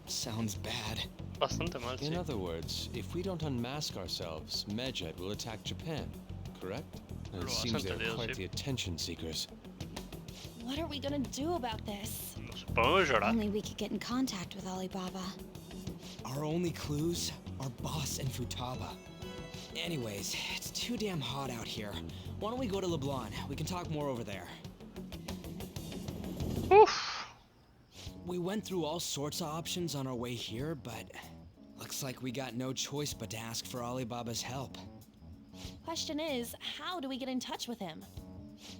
Sounds bad. Bastante mal, In sí. other words, if we don't unmask ourselves, Medjed will attack Japan, correct? And Lo it has seems they're entendido, quite sí. the attention seekers. What are we gonna do about this? Nos podemos llorar. Only we could get in contact with Alibaba. Our only clues are Boss and Futaba. Anyways, it's too damn hot out here. Why don't we go to LeBlanc? We can talk more over there. Uf. We went through all sorts of options on our way here, but looks like we got no choice but to ask for Alibaba's help. Question is, how do we get in touch with him?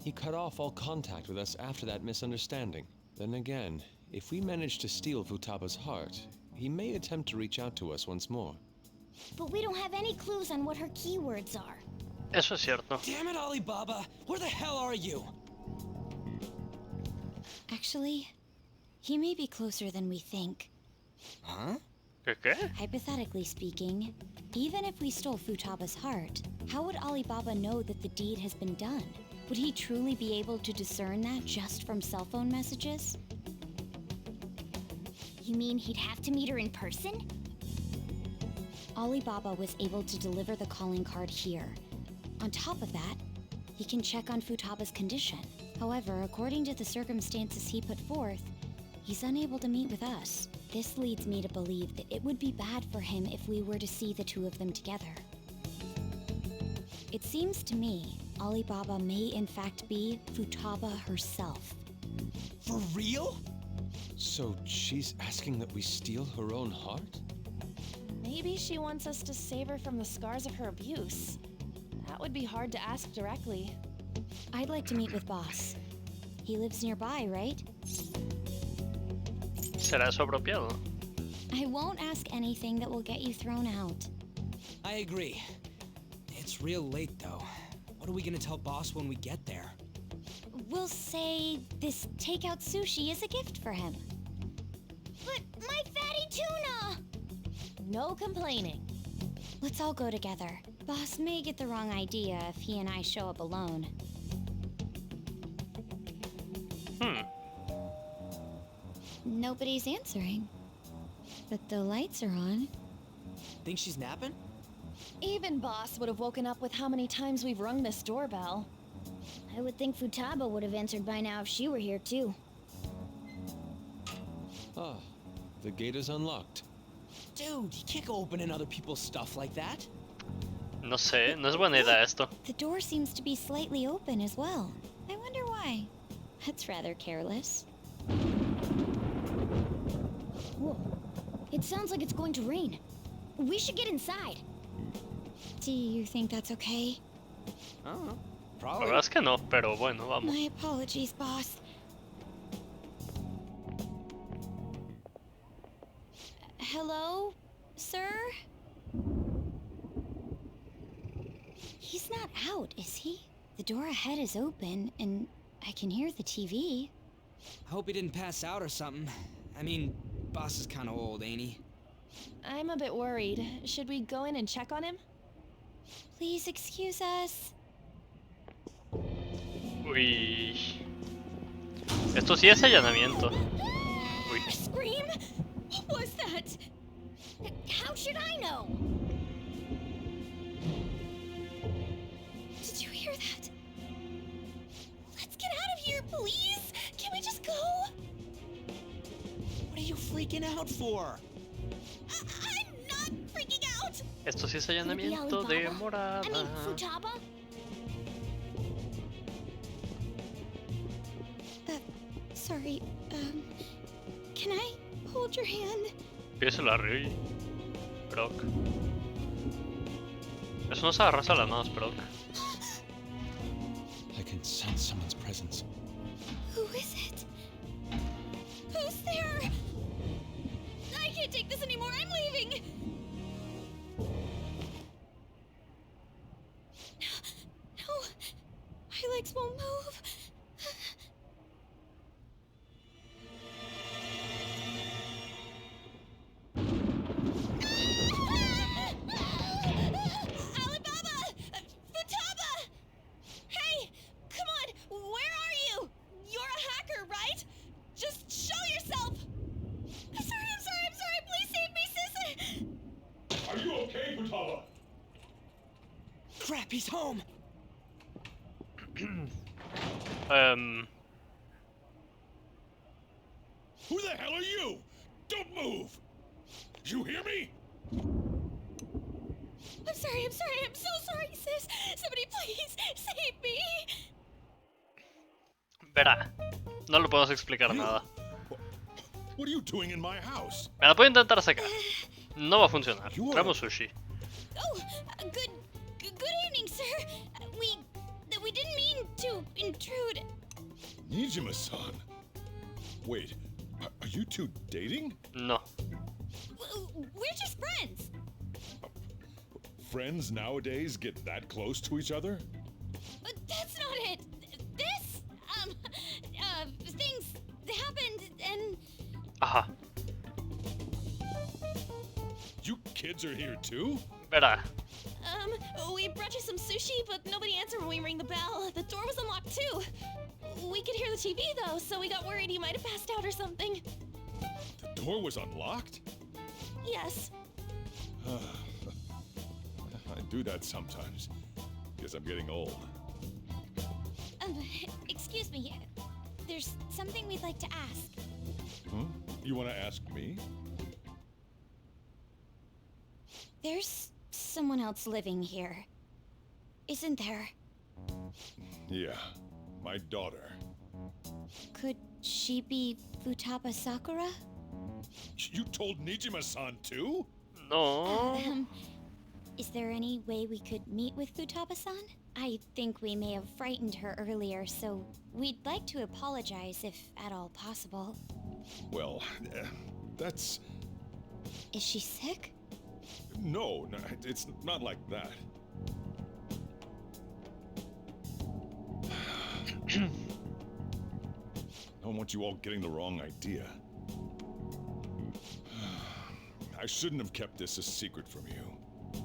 He cut off all contact with us after that misunderstanding. Then again, if we manage to steal Futaba's heart, he may attempt to reach out to us once more. But we don't have any clues on what her keywords are. Eso es cierto. Damn it, Alibaba! Where the hell are you? Actually, he may be closer than we think. Huh? ¿Qué? Hypothetically speaking, even if we stole Futaba's heart, how would Alibaba know that the deed has been done? Would he truly be able to discern that just from cell phone messages? You mean he'd have to meet her in person? Alibaba was able to deliver the calling card here. On top of that, he can check on Futaba's condition. However, according to the circumstances he put forth, he's unable to meet with us. This leads me to believe that it would be bad for him if we were to see the two of them together. It seems to me Alibaba may in fact be Futaba herself. For real? So she's asking that we steal her own heart? Maybe she wants us to save her from the scars of her abuse. That would be hard to ask directly. I'd like to meet with Boss. He lives nearby, right? ¿Será eso apropiado? I won't ask anything that will get you thrown out. I agree. It's real late, though. What are we gonna tell Boss when we get there? We'll say this takeout sushi is a gift for him. But my fatty tuna! No complaining. Let's all go together. Boss may get the wrong idea if he and I show up alone. Nobody's answering. But the lights are on. Think she's napping? Even Boss would have woken up with how many times we've rung this doorbell. I would think Futaba would have answered by now if she were here too. Ah, the gate is unlocked. Dude, you can't go opening other people's stuff like that. No sé, no es buena idea esto. The door seems to be slightly open as well. I wonder why. That's rather careless. Whoa. It sounds like it's going to rain. We should get inside. Do you think that's okay? I don't know. La Probably. verdad es que no, pero bueno, vamos. My apologies, boss. Hello, sir? door ahead is open, and I can hear the TV. I hope he didn't pass out or something. I mean, boss is kind of old, ain't he? I'm a bit worried. Should we go in and check on him? Please excuse us. Uy. Esto sí es allanamiento. Uy. Scream? What was that? How should I know? Did you hear that? Let's get out of here, please! Can we just go? What are you freaking out for? I'm not freaking out! Esto sí es allanamiento de morada. I mean, Futaba? Sorry, can I hold your hand? Pídeselo a Ryui. Brock. Eso no es agarrarse a las manos, Brock. I can sense someone's presence. Who is it? Who's there? I can't take this anymore. I'm leaving. No, my legs won't move. Alibaba! Futaba! Hey! Come on! Where are you? You're a hacker, right? Just show yourself! I'm sorry! Please save me, sis! Are you okay, Futaba? Crap, he's home! Who the hell are you? Don't move! You hear me? I'm sorry! I'm so sorry, sis! Somebody please save me! Verá, no le podemos explicar nada. What are you doing in my house? Me la puedo intentar sacar. No va a funcionar. Traemos sushi. Oh, good evening, sir. We didn't mean to intrude. Nijima-san. Wait, are you two dating? No. We're just friends. Friends nowadays get that close to each other? That's not it. This, things happened and... Ajá. You kids are here too? Verá. We brought you some sushi, but nobody answered when we rang the bell. The door was unlocked too. We could hear the TV though, so we got worried you might have passed out or something. The door was unlocked? Yes. I do that sometimes. Guess I'm getting old. Excuse me. There's something we'd like to ask. Huh? You want to ask me? There's someone else living here, isn't there? Yeah, my daughter. Could she be Futaba Sakura? You told Nijima-san too? No. Is there any way we could meet with Futaba-san? I think we may have frightened her earlier, so we'd like to apologize if at all possible. Well, that's... Is she sick? No, it's not like that. I don't want you all getting the wrong idea. I shouldn't have kept this a secret from you.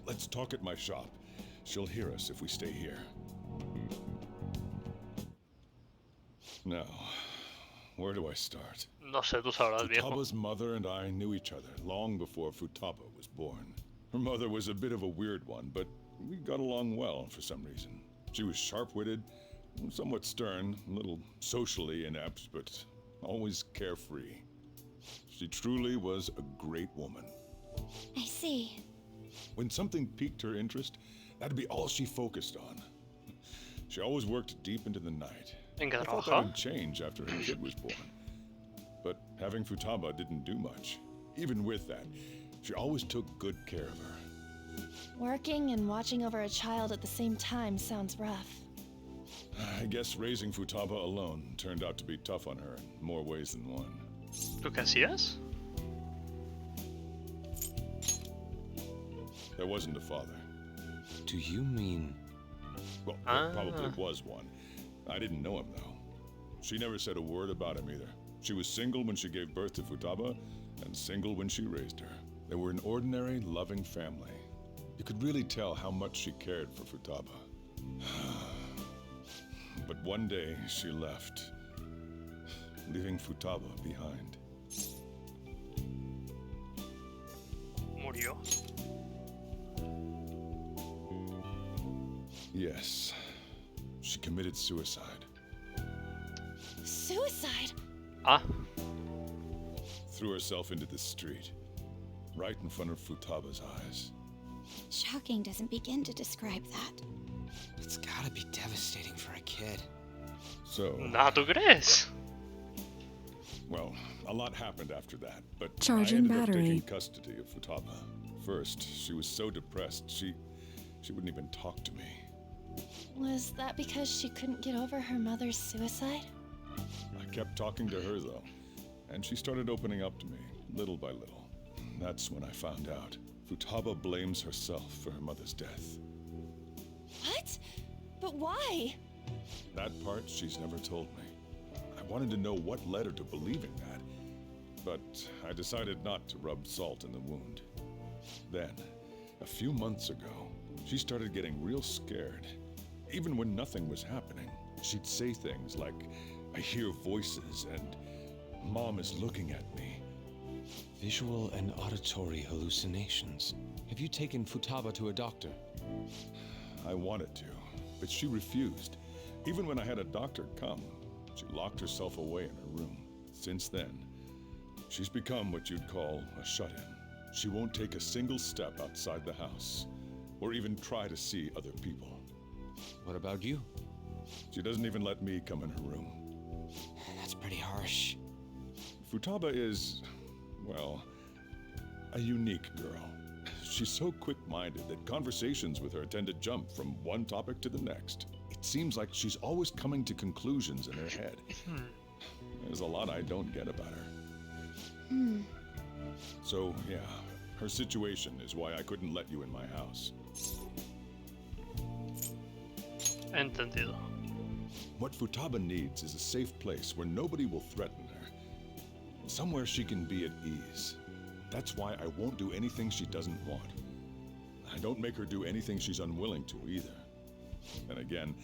Let's talk at my shop. She'll hear us if we stay here. Now, where do I start? No sé, tú sabrás, viejo. Futaba's mother and I knew each other long before Futaba was born. Her mother was a bit of a weird one, but we got along well for some reason. She was sharp-witted, somewhat stern, a little socially inept, but always carefree. She truly was a great woman. I see. When something piqued her interest, that'd be all she focused on. She always worked deep into the night. I thought that'd change after her kid was born. But having Futaba didn't do much. Even with that, she always took good care of her. Working and watching over a child at the same time sounds rough. I guess raising Futaba alone turned out to be tough on her in more ways than one. ¿Tú qué hacías? There wasn't a father. Do you mean... Well, there probably was one. I didn't know him, though. She never said a word about him either. She was single when she gave birth to Futaba, and single when she raised her. They were an ordinary, loving family. You could really tell how much she cared for Futaba. But one day, she left, leaving Futaba behind. Murió. Yes, she committed suicide. Suicide? Ah, Threw herself into the street, right in front of Futaba's eyes. Shocking doesn't begin to describe that. It's gotta be devastating for a kid. So, ¿tú crees? well, a lot happened after that, but Charging I ended battery. up taking custody of Futaba. First, she was so depressed, she wouldn't even talk to me. Was that because she couldn't get over her mother's suicide? I kept talking to her, though, and she started opening up to me, little by little. That's when I found out. Futaba blames herself for her mother's death. What? But why? That part she's never told me. I wanted to know what led her to believing that, but I decided not to rub salt in the wound. Then, a few months ago, she started getting real scared. Even when nothing was happening, she'd say things like, "I hear voices," and "Mom is looking at me." Visual and auditory hallucinations. Have you taken Futaba to a doctor? I wanted to, but she refused. Even when I had a doctor come, she locked herself away in her room. Since then, she's become what you'd call a shut-in. She won't take a single step outside the house, or even try to see other people. What about you? She doesn't even let me come in her room. That's pretty harsh. Futaba is, well, a unique girl. She's so quick-minded that conversations with her tend to jump from one topic to the next. It seems like she's always coming to conclusions in her head. There's a lot I don't get about her. So, yeah, her situation is why I couldn't let you in my house. Entendido. What Futaba needs is a safe place where nobody will threaten her. Somewhere she can be at ease. That's why I won't do anything she doesn't want. I don't make her do anything she's unwilling to either. And again,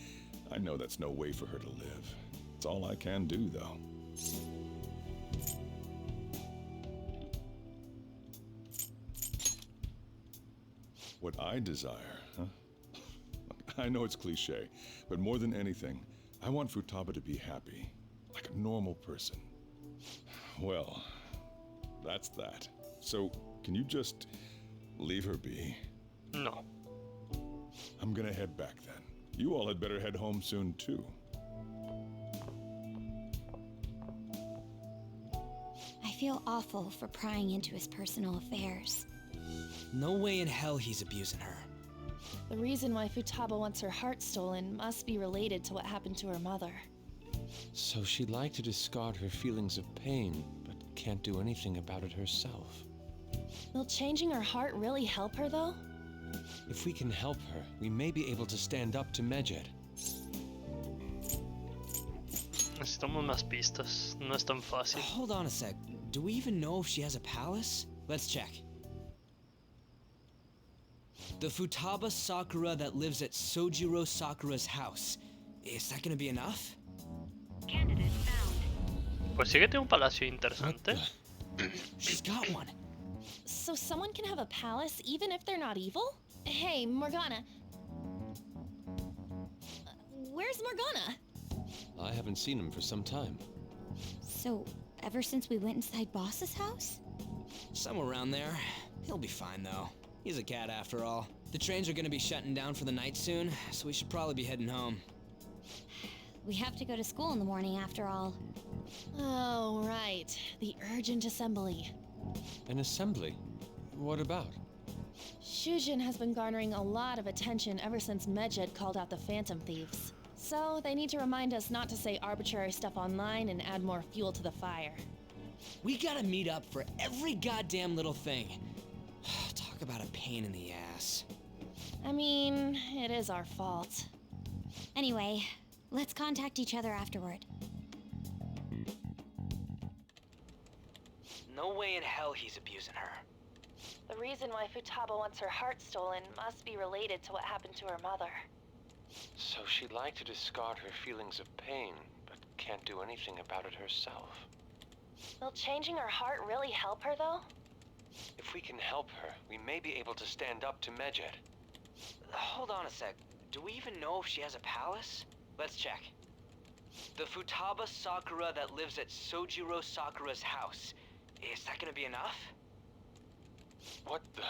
I know that's no way for her to live. It's all I can do, though. What I desire, huh? I know it's cliche, but more than anything, I want Futaba to be happy, like a normal person. Well, that's that. So, can you just leave her be? No. I'm gonna head back then. You all had better head home soon, too. I feel awful for prying into his personal affairs. No way in hell he's abusing her. The reason why Futaba wants her heart stolen must be related to what happened to her mother. So she'd like to discard her feelings of pain, but can't do anything about it herself. Will changing her heart really help her, though? If we can help her, we may be able to stand up to Medjed. Necesitamos más pistas. No es tan fácil. Hold on a sec. Do we even know if she has a palace? Let's check. The Futaba Sakura that lives at Sojiro Sakura's house. Is that gonna be enough? Pues sí que tiene un palacio interesante. She's got one. So someone can have a palace even if they're not evil? Hey, Morgana. Where's Morgana? I haven't seen him for some time. So, ever since we went inside Boss's house? Somewhere around there. He'll be fine, though. He's a cat after all. The trains are gonna be shutting down for the night soon, so we should probably be heading home. We have to go to school in the morning after all. Oh, right. The urgent assembly. An assembly? What about? Shujin has been garnering a lot of attention ever since Medjed called out the Phantom Thieves. So they need to remind us not to say arbitrary stuff online and add more fuel to the fire. We gotta meet up for every goddamn little thing. Talk about a pain in the ass. I mean, it is our fault. Anyway, let's contact each other afterward. No way in hell he's abusing her. The reason why Futaba wants her heart stolen must be related to what happened to her mother. So she'd like to discard her feelings of pain, but can't do anything about it herself. Will changing her heart really help her, though? If we can help her, we may be able to stand up to Medjed. Hold on a sec. Do we even know if she has a palace? Let's check. The Futaba Sakura that lives at Sojiro Sakura's house. Is that gonna be enough? What the?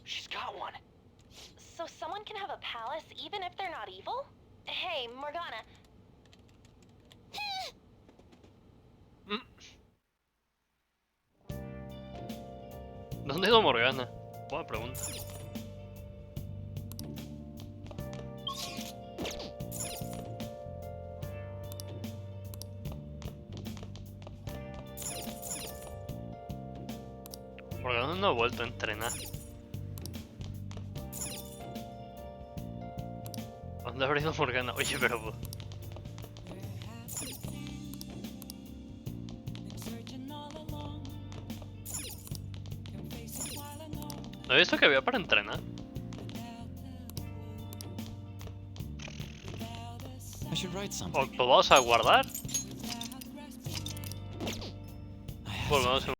She's got one. So someone can have a palace even if they're not evil? Hey, Morgana. ¿Dónde ha ido Morgana? Buena pregunta. Morgana no ha vuelto a entrenar. ¿Dónde habrá ido Morgana? Oye, pero... ¿No he visto que había para entrenar? I should write something. Pues vamos a guardar. Volvemos a